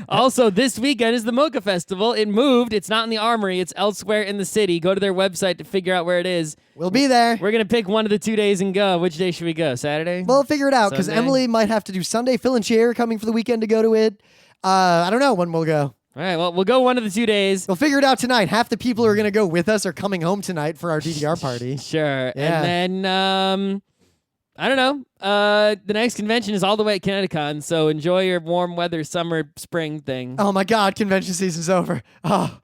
[SPEAKER 2] Also, this weekend is the Mocha Festival. It moved. It's not in the Armory. It's elsewhere in the city. Go to their website to figure out where it is.
[SPEAKER 1] We'll be there.
[SPEAKER 2] We're going to pick one of the 2 days and go. Which day should we go? Saturday?
[SPEAKER 1] We'll figure it out because Emily might have to do Sunday. Phil and Cher are coming for the weekend to go to it. I don't know when we'll go.
[SPEAKER 2] All right, well, we'll go one of the 2 days.
[SPEAKER 1] We'll figure it out tonight. Half the people who are going to go with us are coming home tonight for our DDR party.
[SPEAKER 2] Sure.
[SPEAKER 1] Yeah.
[SPEAKER 2] And then, I don't know. The next convention is all the way at ConnectiCon, so enjoy your warm weather, summer, spring thing.
[SPEAKER 1] Oh, my God. Convention season's over.
[SPEAKER 2] At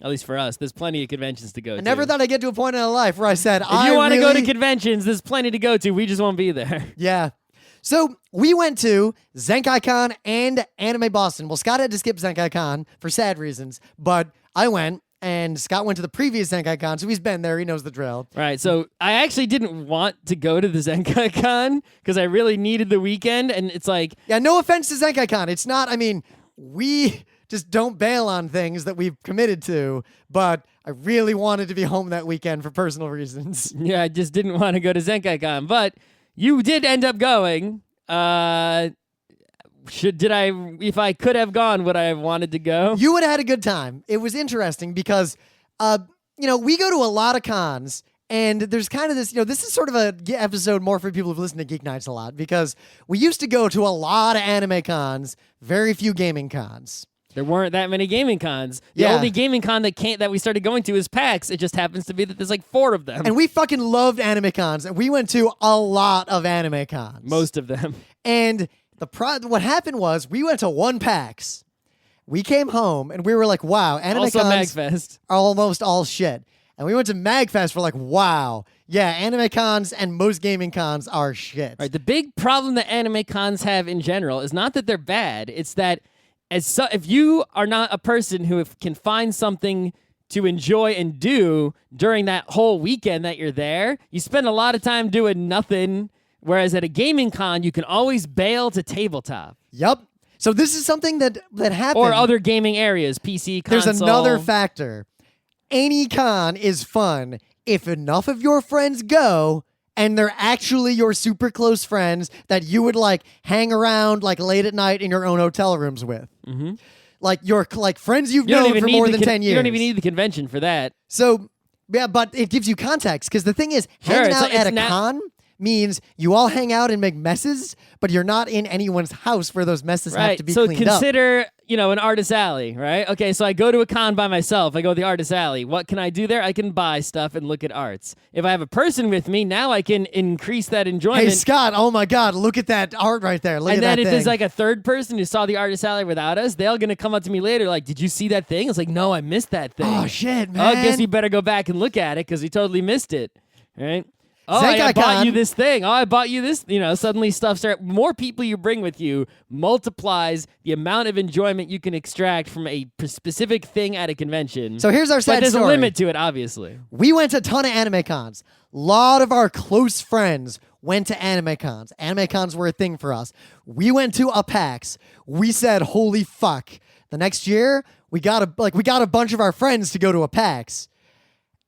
[SPEAKER 2] least for us. There's plenty of conventions to go to.
[SPEAKER 1] I never thought I'd get to a point in my life where I said,
[SPEAKER 2] if you want to go to conventions, there's plenty to go to. We just won't be there.
[SPEAKER 1] Yeah. So we went to Zenkaikon and Anime Boston. Well, Scott had to skip Zenkaikon for sad reasons, but I went, and Scott went to the previous Zenkaikon, so he's been there. He knows the drill.
[SPEAKER 2] Right. So I actually didn't want to go to the Zenkaikon because I really needed the weekend, and it's like...
[SPEAKER 1] Yeah, no offense to Zenkaikon. It's not, we just don't bail on things that we've committed to, but I really wanted to be home that weekend for personal reasons.
[SPEAKER 2] Yeah, I just didn't want to go to Zenkaikon, but... You did end up going. If I could have gone, would I have wanted to go?
[SPEAKER 1] You would have had a good time. It was interesting because, we go to a lot of cons And there's kind of this, this is sort of a episode more for people who've listened to Geek Nights a lot, because we used to go to a lot of anime cons, very few gaming cons.
[SPEAKER 2] There weren't that many gaming cons. The only gaming con that we started going to is PAX. It just happens to be that there's like 4 of them.
[SPEAKER 1] And we fucking loved anime cons. And we went to a lot of anime cons.
[SPEAKER 2] Most of them.
[SPEAKER 1] And what happened was we went to one PAX. We came home and we were like, wow, anime
[SPEAKER 2] also
[SPEAKER 1] cons
[SPEAKER 2] MagFest.
[SPEAKER 1] are almost all shit. And we went to MagFest. We're like, wow, yeah, anime cons and most gaming cons are shit.
[SPEAKER 2] All right, the big problem that anime cons have in general is not that they're bad. It's that if you are not a person who can find something to enjoy and do during that whole weekend that you're there, you spend a lot of time doing nothing. Whereas at a gaming con, you can always bail to tabletop.
[SPEAKER 1] Yep. So this is something that happened.
[SPEAKER 2] Or other gaming areas, PC, console.
[SPEAKER 1] There's another factor. Any con is fun if enough of your friends go and they're actually your super close friends that you would like hang around like late at night in your own hotel rooms with.
[SPEAKER 2] Mm-hmm.
[SPEAKER 1] Like your friends you've known for more than 10 years.
[SPEAKER 2] You don't even need the convention for that.
[SPEAKER 1] So, yeah, but it gives you context, because the thing is, hanging out at a con means you all hang out and make messes, but you're not in anyone's house where those messes have to be cleaned up.
[SPEAKER 2] So consider, an artist alley, right? Okay, so I go to a con by myself. I go to the artist alley. What can I do there? I can buy stuff and look at arts. If I have a person with me, now I can increase that enjoyment.
[SPEAKER 1] Hey, Scott, oh my God, look at that art right there. Look at that
[SPEAKER 2] And then
[SPEAKER 1] thing.
[SPEAKER 2] if there's like a third person who saw the artist alley without us, they're going to come up to me later like, did you see that thing? It's like, no, I missed that thing.
[SPEAKER 1] Oh, shit, man.
[SPEAKER 2] Oh, I guess you better go back and look at it because we totally missed it, right? Oh, I bought
[SPEAKER 1] Zenkaikon.
[SPEAKER 2] you this thing. Oh, I bought you this. Suddenly stuff starts. More people you bring with you multiplies the amount of enjoyment you can extract from a specific thing at a convention.
[SPEAKER 1] So here's our sad
[SPEAKER 2] But there's
[SPEAKER 1] story.
[SPEAKER 2] a limit to it, obviously.
[SPEAKER 1] We went to a ton of anime cons. A lot of our close friends went to anime cons. Anime cons were a thing for us. We went to a PAX. We said, holy fuck. The next year, we got a bunch of our friends to go to a PAX.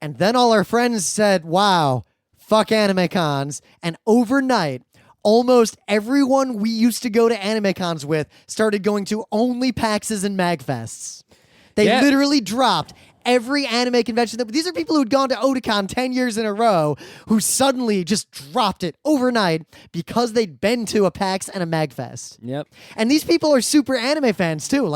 [SPEAKER 1] And then all our friends said, wow, fuck anime cons. And overnight, almost everyone we used to go to anime cons with started going to only PAXs and MagFests. They literally dropped every anime convention. These are people who'd gone to Otakon 10 years in a row who suddenly just dropped it overnight because they'd been to a PAX and a MagFest.
[SPEAKER 2] Yep.
[SPEAKER 1] And these people are super anime fans too.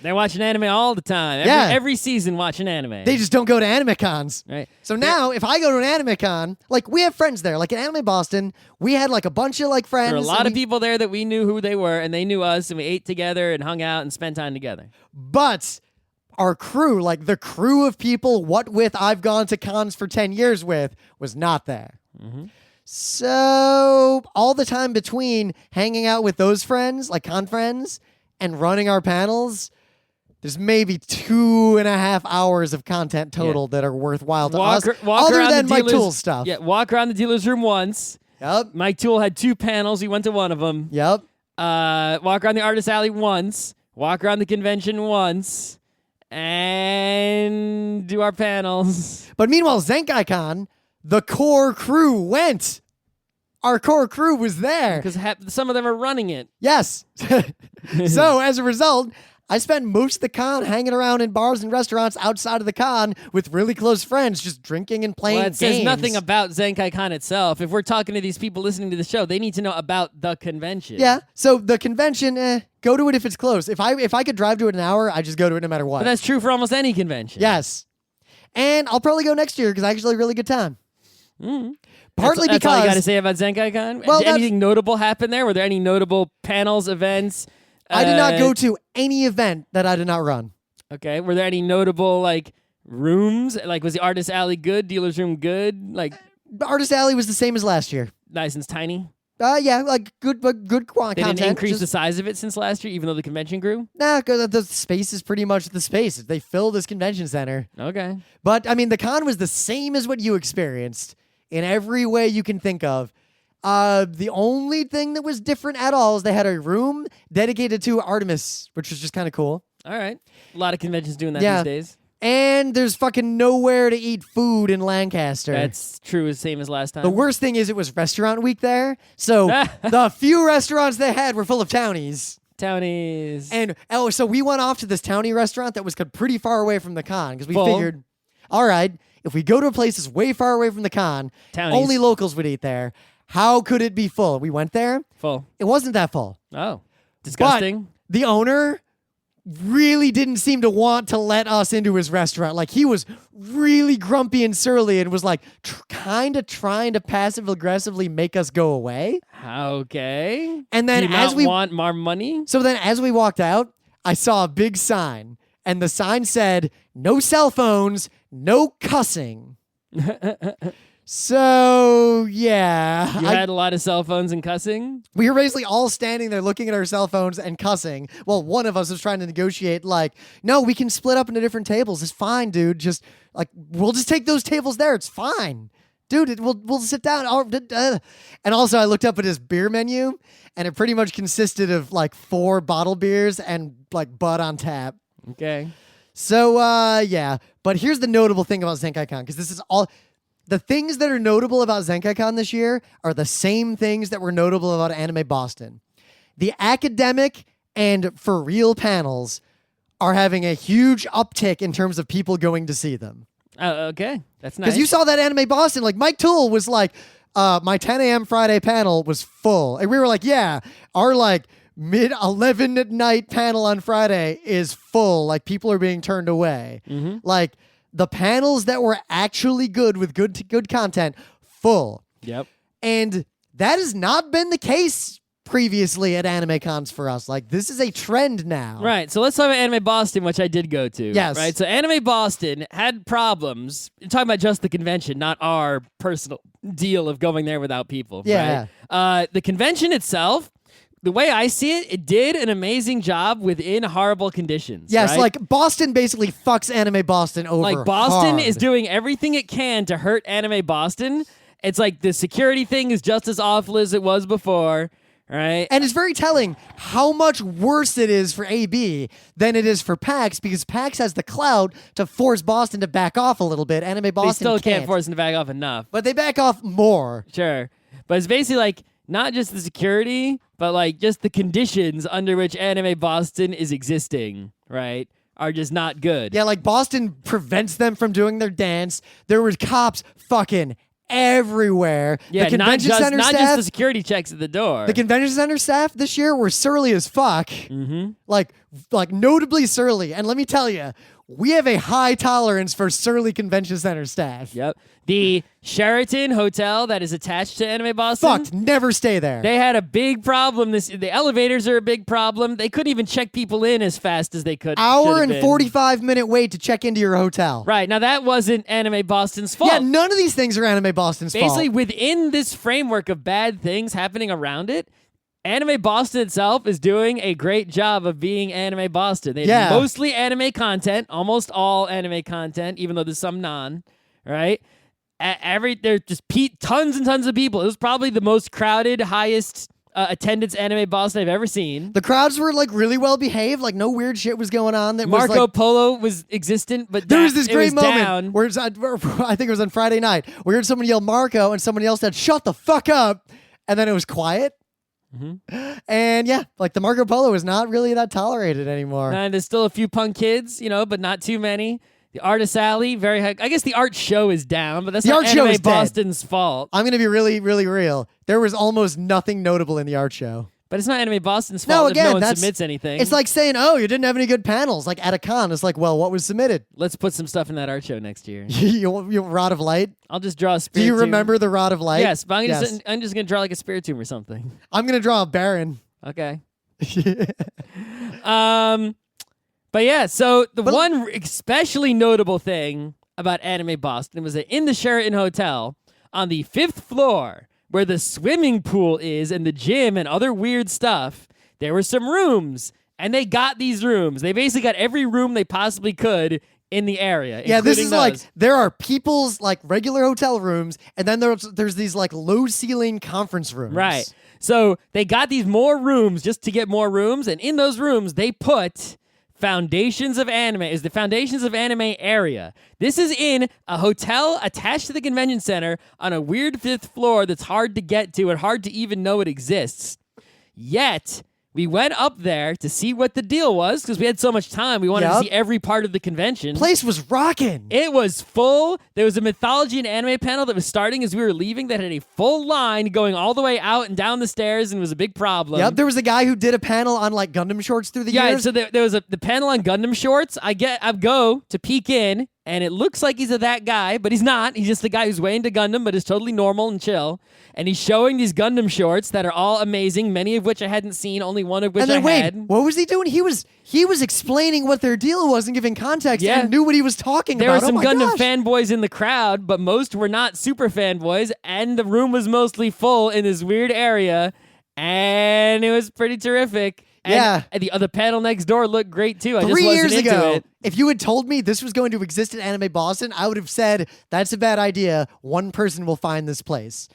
[SPEAKER 2] They're watching anime all the time. Every season watching anime.
[SPEAKER 1] They just don't go to anime cons.
[SPEAKER 2] Right.
[SPEAKER 1] So now, if I go to an anime con, we have friends there. Like in Anime Boston, we had a bunch of friends.
[SPEAKER 2] There were a lot of people there that we knew who they were, and they knew us, and we ate together and hung out and spent time together.
[SPEAKER 1] But our crew, the crew of people I've gone to cons for 10 years with, was not there.
[SPEAKER 2] Mm-hmm.
[SPEAKER 1] So all the time between hanging out with those friends, con friends, and running our panels, there's maybe 2.5 hours of content total that are worthwhile to us, other than Mike Tool's stuff.
[SPEAKER 2] Yeah, walk around the dealer's room once.
[SPEAKER 1] Yep.
[SPEAKER 2] Mike Tool had 2 panels. He went to one of them.
[SPEAKER 1] Yep.
[SPEAKER 2] Walk around the artist alley once. Walk around the convention once. And do our panels.
[SPEAKER 1] But meanwhile, Zenkaikon, the core crew went. Our core crew was there.
[SPEAKER 2] Because some of them are running it.
[SPEAKER 1] Yes. So as a result, I spent most of the con hanging around in bars and restaurants outside of the con with really close friends, just drinking and playing games.
[SPEAKER 2] It says nothing about Zenkaikon itself. If we're talking to these people listening to the show, they need to know about the convention.
[SPEAKER 1] Yeah. So the convention, go to it if it's close. If I could drive to it an hour, I just go to it no matter what.
[SPEAKER 2] But that's true for almost any convention.
[SPEAKER 1] Yes. And I'll probably go next year because I actually had a really good time.
[SPEAKER 2] Mm-hmm.
[SPEAKER 1] Partly
[SPEAKER 2] that's
[SPEAKER 1] because
[SPEAKER 2] all you got to say about Zenkaikon?
[SPEAKER 1] Well,
[SPEAKER 2] did anything notable happen there? Were there any notable panels, events?
[SPEAKER 1] I did not go to any event that I did not run.
[SPEAKER 2] Okay. Were there any notable rooms? Was the artist alley good? Dealer's room good?
[SPEAKER 1] The artist alley was the same as last year.
[SPEAKER 2] Nice and tiny?
[SPEAKER 1] Yeah, good content.
[SPEAKER 2] They didn't increase the size of it since last year, even though the convention grew?
[SPEAKER 1] Nah, because the space is pretty much the space. They fill this convention center.
[SPEAKER 2] Okay.
[SPEAKER 1] But, the con was the same as what you experienced in every way you can think of. The only thing that was different at all is they had a room dedicated to Artemis, which was just kind of cool.
[SPEAKER 2] All right. A lot of conventions doing that these days.
[SPEAKER 1] And there's fucking nowhere to eat food in Lancaster.
[SPEAKER 2] That's true, same as last time.
[SPEAKER 1] The worst thing is it was restaurant week there, so the few restaurants they had were full of townies.
[SPEAKER 2] Townies.
[SPEAKER 1] And so we went off to this townie restaurant that was pretty far away from the con because we figured, all right, if we go to a place that's way far away from the con,
[SPEAKER 2] Townies.
[SPEAKER 1] only locals would eat there. How could it be full? We went there.
[SPEAKER 2] Full.
[SPEAKER 1] It wasn't that full.
[SPEAKER 2] Oh, disgusting.
[SPEAKER 1] But the owner really didn't seem to want to let us into his restaurant. Like, he was really grumpy and surly and was like kind of trying to passive aggressively make us go away.
[SPEAKER 2] Okay.
[SPEAKER 1] And then
[SPEAKER 2] Do you
[SPEAKER 1] as
[SPEAKER 2] not
[SPEAKER 1] we
[SPEAKER 2] want more money?
[SPEAKER 1] So then as we walked out, I saw a big sign, and the sign said, "No cell phones, no cussing." So, yeah.
[SPEAKER 2] You had a lot of cell phones and cussing?
[SPEAKER 1] We were basically all standing there looking at our cell phones and cussing. Well, one of us was trying to negotiate, like, no, we can split up into different tables. It's fine, dude. Just, like, we'll just take those tables there. It's fine. Dude, we'll sit down. And also, I looked up at his beer menu, and it pretty much consisted of, like, 4 bottle beers and, like, Bud on tap.
[SPEAKER 2] Okay.
[SPEAKER 1] So, yeah. But here's the notable thing about Zenkaikon, because this is all... The things that are notable about Zenkaikon this year are the same things that were notable about Anime Boston. The academic and for real panels are having a huge uptick in terms of people going to see them.
[SPEAKER 2] Okay. That's nice.
[SPEAKER 1] Because you saw that Anime Boston, like Mike Toole was like, my 10 a.m. Friday panel was full. And we were like, yeah, our like mid 11 at night panel on Friday is full. Like, people are being turned away.
[SPEAKER 2] Mm-hmm.
[SPEAKER 1] Like, the panels that were actually good with good content, full.
[SPEAKER 2] Yep.
[SPEAKER 1] And that has not been the case previously at anime cons for us. Like, this is a trend now.
[SPEAKER 2] Right. So let's talk about Anime Boston, which I did go to.
[SPEAKER 1] Yes.
[SPEAKER 2] Right. So Anime Boston had problems. I'm talking about just the convention, not our personal deal of going there without people.
[SPEAKER 1] Yeah.
[SPEAKER 2] Right? The convention itself, the way I see it, it did an amazing job within horrible conditions.
[SPEAKER 1] Yes,
[SPEAKER 2] right?
[SPEAKER 1] like Boston basically fucks Anime Boston over.
[SPEAKER 2] Like, Boston
[SPEAKER 1] hard.
[SPEAKER 2] is doing everything it can to hurt Anime Boston. It's like the security thing is just as awful as it was before, right?
[SPEAKER 1] And it's very telling how much worse it is for AB than it is for PAX, because PAX has the clout to force Boston to back off a little bit. Anime Boston
[SPEAKER 2] They still can't force them to back off enough.
[SPEAKER 1] But they back off more.
[SPEAKER 2] Sure. But it's basically like not just the security, but like just the conditions under which Anime Boston is existing, right, are just not good.
[SPEAKER 1] Yeah, like Boston prevents them from doing their dance. There were cops fucking everywhere.
[SPEAKER 2] Yeah,
[SPEAKER 1] the convention
[SPEAKER 2] not
[SPEAKER 1] center
[SPEAKER 2] just
[SPEAKER 1] staff,
[SPEAKER 2] the security checks at the door.
[SPEAKER 1] the convention center staff this year were surly as fuck.
[SPEAKER 2] Mm-hmm.
[SPEAKER 1] Like notably surly. And let me tell you, we have a high tolerance for surly convention center staff.
[SPEAKER 2] Yep. The Sheraton Hotel that is attached to Anime Boston.
[SPEAKER 1] Fucked. Never stay there.
[SPEAKER 2] They had a big problem. The elevators are a big problem. They couldn't even check people in as fast as they could.
[SPEAKER 1] Hour
[SPEAKER 2] should've
[SPEAKER 1] and
[SPEAKER 2] been.
[SPEAKER 1] 45-minute wait to check into your hotel.
[SPEAKER 2] Right. Now, that wasn't Anime Boston's fault.
[SPEAKER 1] Yeah, none of these things are Anime Boston's
[SPEAKER 2] Basically,
[SPEAKER 1] fault.
[SPEAKER 2] within this framework of bad things happening around it, Anime Boston itself is doing a great job of being Anime Boston. They have mostly anime content, almost all anime content, even though there's some non, right? There's just tons and tons of people. It was probably the most crowded, highest attendance Anime Boston I've ever seen.
[SPEAKER 1] The crowds were like really well behaved. Like no weird shit was going on. That was,
[SPEAKER 2] Marco
[SPEAKER 1] like,
[SPEAKER 2] Polo was existent, but
[SPEAKER 1] there was this great moment
[SPEAKER 2] down.
[SPEAKER 1] where I think it was on Friday night. We heard someone yell Marco, and somebody else said, "Shut the fuck up," and then it was quiet.
[SPEAKER 2] Mm-hmm.
[SPEAKER 1] And yeah, like the Marco Polo is not really that tolerated anymore.
[SPEAKER 2] And there's still a few punk kids, but not too many. The Artist Alley, very high. I guess the art show is down, but that's not Anime Boston's fault.
[SPEAKER 1] I'm going to be really, really real. There was almost nothing notable in the art show.
[SPEAKER 2] But it's not Anime Boston's fault if no one submits anything.
[SPEAKER 1] It's like saying, oh, you didn't have any good panels. Like at a con, it's like, well, what was submitted?
[SPEAKER 2] Let's put some stuff in that art show next year.
[SPEAKER 1] you Rod of Light?
[SPEAKER 2] I'll just draw a
[SPEAKER 1] Do
[SPEAKER 2] Spiritomb.
[SPEAKER 1] you remember the Rod of Light?
[SPEAKER 2] Yes, but I'm just going to draw like a Spiritomb or something.
[SPEAKER 1] I'm going to draw a Baron.
[SPEAKER 2] Okay. But yeah, so one especially notable thing about Anime Boston was that in the Sheraton Hotel, on the 5th floor, where the swimming pool is and the gym and other weird stuff, there were some rooms. And they got these rooms. They basically got every room they possibly could in the area.
[SPEAKER 1] Yeah, this is
[SPEAKER 2] those.
[SPEAKER 1] like, there are people's like regular hotel rooms, and then there's these like low ceiling conference rooms.
[SPEAKER 2] Right. So they got these more rooms just to get more rooms, and in those rooms they put Foundations of Anime. Is the Foundations of Anime area. This is in a hotel attached to the convention center on a weird 5th floor that's hard to get to and hard to even know it exists. Yet, We went up there to see what the deal was because we had so much time. We wanted to see every part of the convention.
[SPEAKER 1] Place was rocking.
[SPEAKER 2] It was full. There was a mythology and anime panel that was starting as we were leaving that had a full line going all the way out and down the stairs and was a big problem.
[SPEAKER 1] Yep, there was a guy who did a panel on like Gundam shorts through the years.
[SPEAKER 2] Yeah, so there was the panel on Gundam shorts. I go to peek in, and it looks like he's that guy, but he's not. He's just the guy who's way into Gundam, but is totally normal and chill. And he's showing these Gundam shorts that are all amazing, many of which I hadn't seen, only one of which I had.
[SPEAKER 1] What was he doing? He was explaining what their deal was and giving context and knew what he was talking about.
[SPEAKER 2] There were some Gundam fanboys in the crowd, but most were not super fanboys, and the room was mostly full in this weird area, and it was pretty terrific. And the panel next door looked great too. I just wasn't
[SPEAKER 1] 3 years
[SPEAKER 2] into
[SPEAKER 1] ago,
[SPEAKER 2] it.
[SPEAKER 1] if you had told me this was going to exist at Anime Boston, I would have said, that's a bad idea. One person will find this place.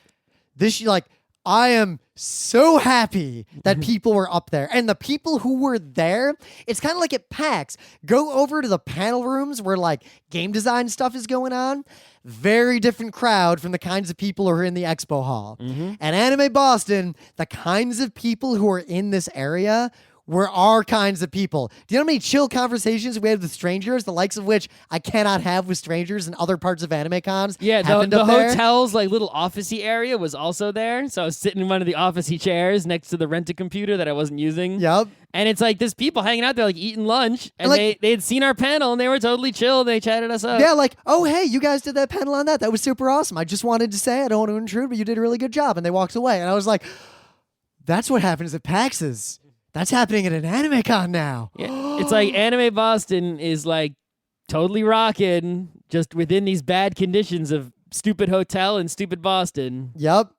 [SPEAKER 1] I am so happy that people were up there. And the people who were there, it's kind of like at PAX. Go over to the panel rooms where like game design stuff is going on. Very different crowd from the kinds of people who are in the expo hall. And Anime Boston, the kinds of people who are in this area were our kinds of people. Do you know how many chill conversations we had with strangers, the likes of which I cannot have with strangers in other parts of anime cons?
[SPEAKER 2] Yeah, the hotel's like little office-y area was also there. So I was sitting in one of the office-y chairs next to the rent-a-computer that I wasn't using.
[SPEAKER 1] Yep.
[SPEAKER 2] And it's like there's people hanging out there like eating lunch, and they had seen our panel and they were totally chill. They chatted us up.
[SPEAKER 1] Yeah, like, oh, hey, you guys did that panel on that. That was super awesome. I just wanted to say, I don't want to intrude, but you did a really good job. And they walked away. And I was like, that's what happens at PAX's. That's happening at an anime con now.
[SPEAKER 2] Yeah. It's like Anime Boston is like totally rocking just within these bad conditions of stupid hotel and stupid Boston.
[SPEAKER 1] Yep.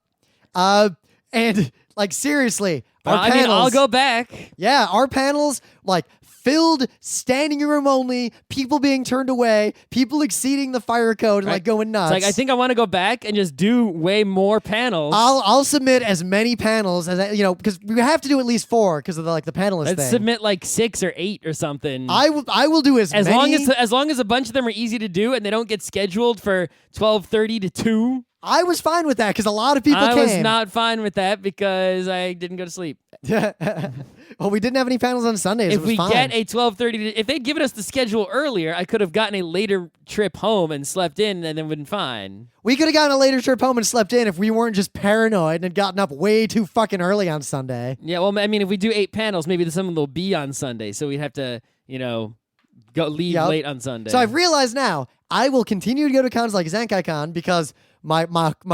[SPEAKER 1] And like seriously,
[SPEAKER 2] I'll go back.
[SPEAKER 1] Yeah, our panels like filled, standing room only, people being turned away, people exceeding the fire code and like going nuts.
[SPEAKER 2] It's like I think I want to go back and just do way more panels.
[SPEAKER 1] I'll submit as many panels as because we have to do at least 4 because of the panelist thing.
[SPEAKER 2] Let's submit like 6 or 8 or something.
[SPEAKER 1] I will do as many.
[SPEAKER 2] As long as a bunch of them are easy to do and they don't get scheduled for 12:30 to 2.
[SPEAKER 1] I was fine with that because a lot of people came.
[SPEAKER 2] I was not fine with that because I didn't go to sleep.
[SPEAKER 1] Well, we didn't have any panels on Sundays.
[SPEAKER 2] If we get a 12:30, if they'd given us the schedule earlier, I could have gotten a later trip home and slept in, and then been fine.
[SPEAKER 1] We could have gotten a later trip home and slept in if we weren't just paranoid and had gotten up way too fucking early on Sunday.
[SPEAKER 2] Yeah, well, I mean, if we do 8 panels, maybe some of them will be on Sunday, so we'd have to, go leave late on Sunday.
[SPEAKER 1] So I've realized now I will continue to go to cons like Zenkaikon because my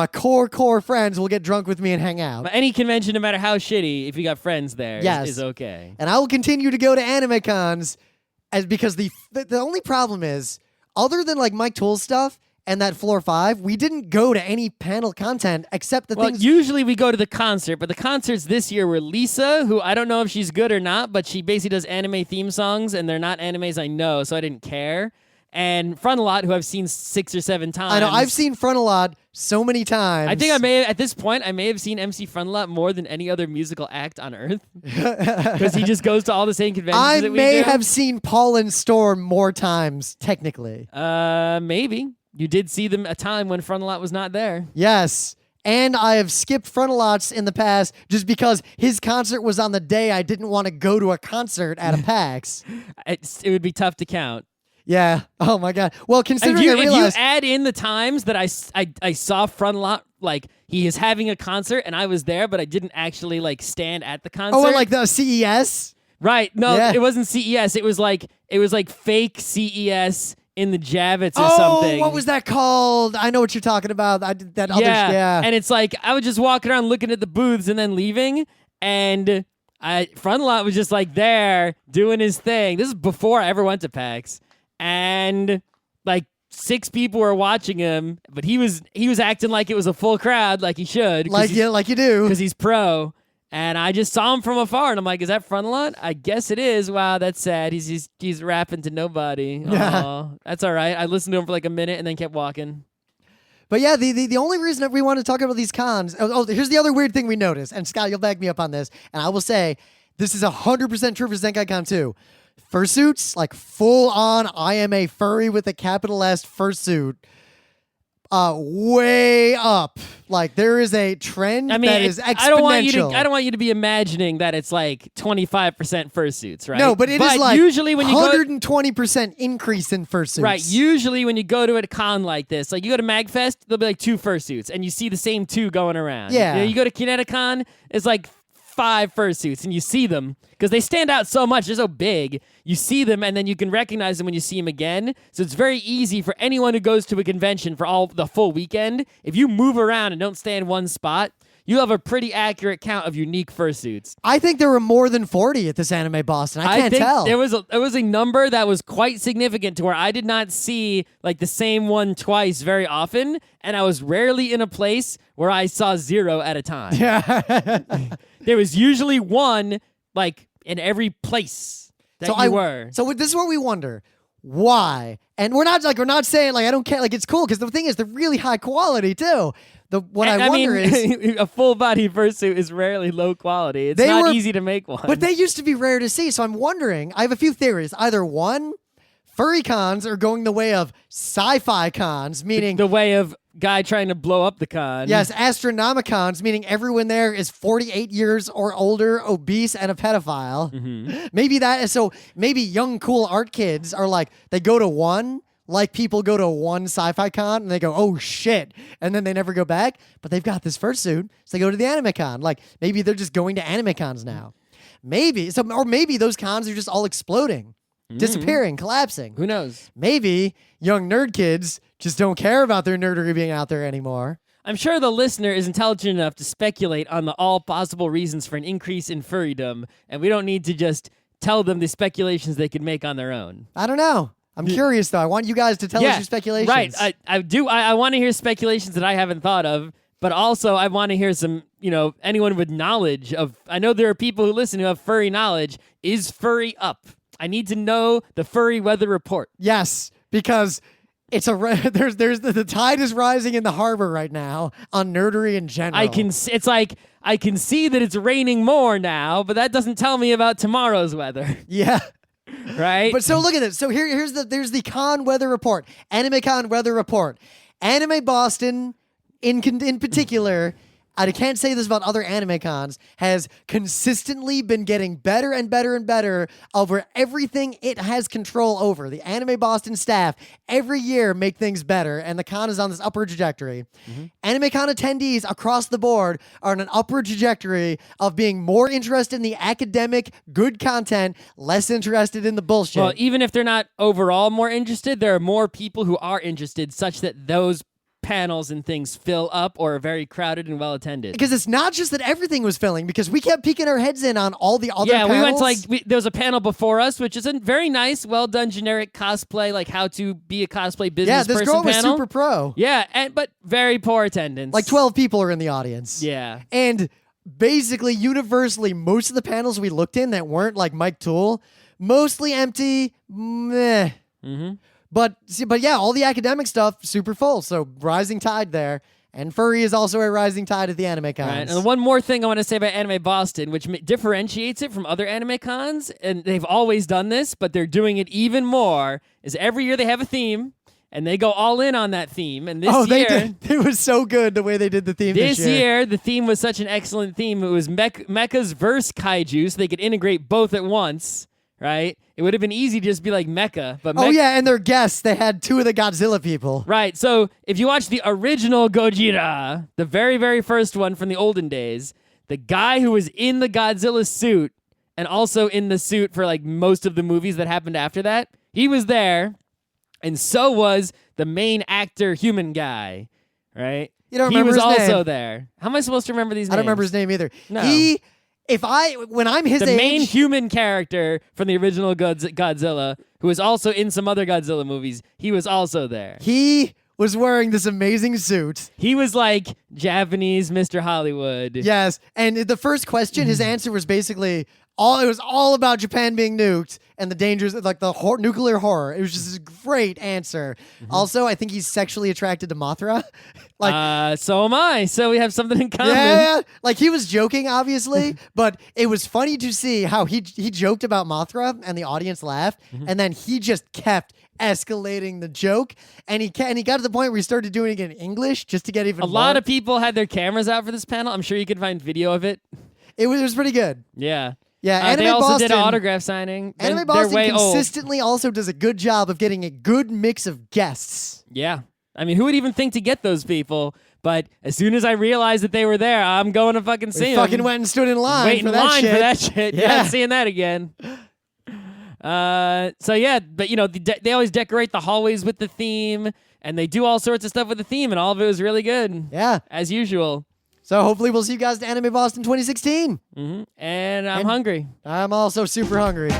[SPEAKER 1] core friends will get drunk with me and hang out.
[SPEAKER 2] But any convention, no matter how shitty, if you got friends there, is okay.
[SPEAKER 1] And I will continue to go to anime cons because the only problem is, other than like Mike Tool's stuff and that Floor 5, we didn't go to any panel content except the things.
[SPEAKER 2] Usually we go to the concert, but the concerts this year were Lisa, who I don't know if she's good or not, but she basically does anime theme songs, and they're not animes I know, so I didn't care. And Frontalot, who I've seen 6 or 7 times.
[SPEAKER 1] I know, I've seen Frontalot so many times.
[SPEAKER 2] I think at this point, I may have seen MC Frontalot more than any other musical act on Earth. Because he just goes to all the same conventions that we do.
[SPEAKER 1] I may have seen Paul and Storm more times, technically.
[SPEAKER 2] Maybe. You did see them a time when Frontalot was not there.
[SPEAKER 1] Yes. And I have skipped Frontalots in the past just because his concert was on the day I didn't want to go to a concert at a PAX.
[SPEAKER 2] It would be tough to count.
[SPEAKER 1] Yeah. Oh my God. Well, considering I realized,
[SPEAKER 2] if you add in the times that I saw Frontalot, like he is having a concert and I was there, but I didn't actually like stand at the concert.
[SPEAKER 1] Oh, like the CES?
[SPEAKER 2] Right. No, It wasn't CES. It was like fake CES in the Javits or something.
[SPEAKER 1] Oh, what was that called? I know what you're talking about.
[SPEAKER 2] Yeah. And it's like I was just walking around looking at the booths and then leaving, and Frontalot was just like there doing his thing. This is before I ever went to PAX. And like 6 people were watching him, but he was acting like it was a full crowd, like he should,
[SPEAKER 1] like you do,
[SPEAKER 2] because he's pro. And I just saw him from afar, and I'm like, "Is that Frontalot? I guess it is. Wow, that's sad. He's rapping to nobody. Aw, that's all right." I listened to him for like a minute and then kept walking.
[SPEAKER 1] But yeah, the only reason that we want to talk about these cons. Oh, here's the other weird thing we noticed, and Scott, you'll back me up on this, and I will say this is 100% true for Zenkaikon too. Fursuits, like full on, I am a furry with a capital S fursuit. way up. Like there is a trend that is exponential.
[SPEAKER 2] I don't want you to be imagining that it's like 25% fursuits, right?
[SPEAKER 1] No, but it is like
[SPEAKER 2] usually when you
[SPEAKER 1] 120% increase in fursuits.
[SPEAKER 2] Right. Usually when you go to a con like this, like you go to MagFest, there'll be like 2 fursuits, and you see the same 2 going around.
[SPEAKER 1] Yeah.
[SPEAKER 2] You go to ConnectiCon, it's like 5 fursuits, and you see them because they stand out so much. They're so big. You see them, and then you can recognize them when you see them again. So it's very easy for anyone who goes to a convention for the full weekend. If you move around and don't stay in one spot, you have a pretty accurate count of unique fursuits.
[SPEAKER 1] I think there were more than 40 at this Anime Boston. I can't tell.
[SPEAKER 2] There was a number that was quite significant to where I did not see like the same one twice very often, and I was rarely in a place where I saw 0 at a time.
[SPEAKER 1] Yeah.
[SPEAKER 2] There was usually one like in every place that you were.
[SPEAKER 1] So this is what we wonder. Why? And we're not saying like I don't care, like it's cool because the thing is they're really high quality too. I wonder is
[SPEAKER 2] a full body fursuit is rarely low quality. It's not easy to make one.
[SPEAKER 1] But they used to be rare to see. So I'm wondering, I have a few theories. Either one, furry cons are going the way of sci-fi cons, meaning
[SPEAKER 2] the way of guy trying to blow up the con.
[SPEAKER 1] Yes, astronomicons, meaning everyone there is 48 years or older, obese, and a pedophile.
[SPEAKER 2] Mm-hmm.
[SPEAKER 1] Maybe young, cool art kids are like, they go to one, like people go to one sci-fi con, and they go, oh shit, and then they never go back, but they've got this fursuit, so they go to the anime con. Like, maybe they're just going to anime cons now. Maybe those cons are just all exploding. Disappearing, collapsing.
[SPEAKER 2] Who knows?
[SPEAKER 1] Maybe young nerd kids just don't care about their nerdery being out there anymore.
[SPEAKER 2] I'm sure the listener is intelligent enough to speculate on all possible reasons for an increase in furrydom, and we don't need to just tell them the speculations they could make on their own.
[SPEAKER 1] I don't know. I'm curious, though. I want you guys to tell us your speculations.
[SPEAKER 2] Right. I do. I want to hear speculations that I haven't thought of, but also I want to hear some, anyone with knowledge of... I know there are people who listen who have furry knowledge. Is furry up? I need to know the furry weather report.
[SPEAKER 1] Yes, because it's the tide is rising in the harbor right now on nerdery in general.
[SPEAKER 2] I can see that it's raining more now, but that doesn't tell me about tomorrow's weather.
[SPEAKER 1] Yeah.
[SPEAKER 2] Right?
[SPEAKER 1] But so look at this. So there's the con weather report. Anime con weather report. Anime Boston in particular, I can't say this about other anime cons, has consistently been getting better and better and better over everything it has control over. The Anime Boston staff every year make things better, and the con is on this upward trajectory. Anime con attendees across the board are on an upward trajectory of being more interested in the academic, good content, less interested in the bullshit.
[SPEAKER 2] Well, even if they're not overall more interested, there are more people who are interested such that those panels and things fill up or are very crowded and well attended.
[SPEAKER 1] Because it's not just that everything was filling, because we kept peeking our heads in on all the other panels.
[SPEAKER 2] Yeah, we went to there was a panel before us, which is a very nice, well done generic cosplay, like how to be a cosplay business person
[SPEAKER 1] this girl was
[SPEAKER 2] panel.
[SPEAKER 1] super pro.
[SPEAKER 2] Yeah, but very poor attendance.
[SPEAKER 1] Like 12 people are in the audience.
[SPEAKER 2] Yeah.
[SPEAKER 1] And basically, universally, most of the panels we looked in that weren't like Mike Toole, mostly empty, meh.
[SPEAKER 2] Mm-hmm.
[SPEAKER 1] But yeah, all the academic stuff, super full. So rising tide there. And furry is also a rising tide at the anime cons.
[SPEAKER 2] Right. And one more thing I want to say about Anime Boston, which differentiates it from other anime cons, and they've always done this, but they're doing it even more, is every year they have a theme, and they go all in on that theme. And this year...
[SPEAKER 1] they did. It was so good the way they did the theme this year.
[SPEAKER 2] This year, the theme was such an excellent theme. It was mechas versus kaiju, so they could integrate both at once, right? It would have been easy to just be like mecha, but
[SPEAKER 1] and their guests, they had 2 of the Godzilla people.
[SPEAKER 2] Right, so if you watch the original Gojira, the very, very first one from the olden days, the guy who was in the Godzilla suit and also in the suit for like most of the movies that happened after that, he was there, and so was the main actor human guy, right?
[SPEAKER 1] You don't remember his name.
[SPEAKER 2] He was also there. How am I supposed to remember these names?
[SPEAKER 1] I don't remember his name either.
[SPEAKER 2] No.
[SPEAKER 1] When I'm his age...
[SPEAKER 2] The main human character from the original Godzilla, who was also in some other Godzilla movies, he was also there.
[SPEAKER 1] He was wearing this amazing suit.
[SPEAKER 2] He was like Japanese Mr. Hollywood.
[SPEAKER 1] Yes, and the first question, his answer was basically... It was all about Japan being nuked and the dangers, like the nuclear horror. It was just a great answer. Also, I think he's sexually attracted to Mothra.
[SPEAKER 2] So am I. So we have something in common.
[SPEAKER 1] Yeah. Like he was joking, obviously, but it was funny to see how he joked about Mothra and the audience laughed, and then he just kept escalating the joke, and he got to the point where he started doing it in English just to get even
[SPEAKER 2] A lot of people had their cameras out for this panel. I'm sure you could find video of it.
[SPEAKER 1] It was pretty good.
[SPEAKER 2] Yeah.
[SPEAKER 1] Yeah, Anime
[SPEAKER 2] they also
[SPEAKER 1] Boston,
[SPEAKER 2] did an autograph signing.
[SPEAKER 1] Anime
[SPEAKER 2] They're
[SPEAKER 1] Boston
[SPEAKER 2] way old.
[SPEAKER 1] consistently also does a good job of getting a good mix of guests.
[SPEAKER 2] Yeah. I mean, who would even think to get those people? But as soon as I realized that they were there, I'm going to fucking see them.
[SPEAKER 1] Fucking went and stood in line
[SPEAKER 2] Wait
[SPEAKER 1] for
[SPEAKER 2] in
[SPEAKER 1] that
[SPEAKER 2] line
[SPEAKER 1] shit.
[SPEAKER 2] for that shit.
[SPEAKER 1] Yeah.
[SPEAKER 2] Not seeing that again. So yeah, but they always decorate the hallways with the theme, and they do all sorts of stuff with the theme, and all of it was really good.
[SPEAKER 1] Yeah.
[SPEAKER 2] As usual.
[SPEAKER 1] So hopefully we'll see you guys at Anime Boston 2016.
[SPEAKER 2] Mm-hmm. And I'm hungry.
[SPEAKER 1] I'm also super hungry.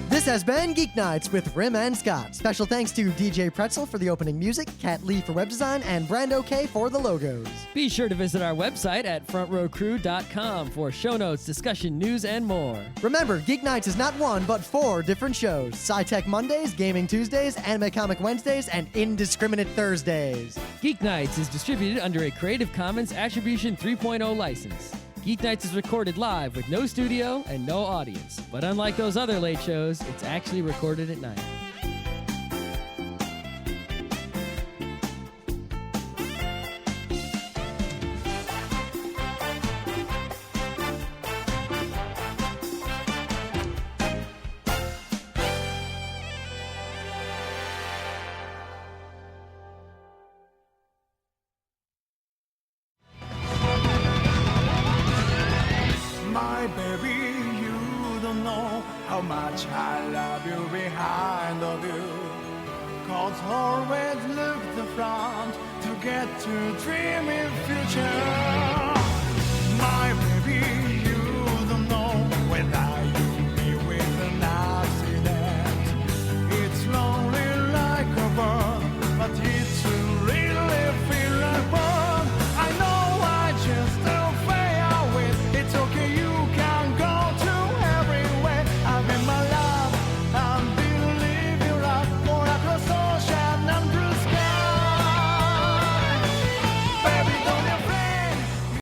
[SPEAKER 1] This has been Geek Nights with Rim and Scott. Special thanks to DJ Pretzel for the opening music, Kat Lee for web design, and Brando K for the logos.
[SPEAKER 2] Be sure to visit our website at frontrowcrew.com for show notes, discussion, news, and more.
[SPEAKER 1] Remember, Geek Nights is not one, but 4 different shows. Sci-Tech Mondays, Gaming Tuesdays, Anime Comic Wednesdays, and Indiscriminate Thursdays.
[SPEAKER 2] Geeknights is distributed under a Creative Commons Attribution 3.0 license. Geeknights is recorded live with no studio and no audience. But unlike those other late shows, it's actually recorded at night.
[SPEAKER 3] My baby, you don't know how much I love you behind the view. 'Cause always look the front to get to dreaming future. My baby,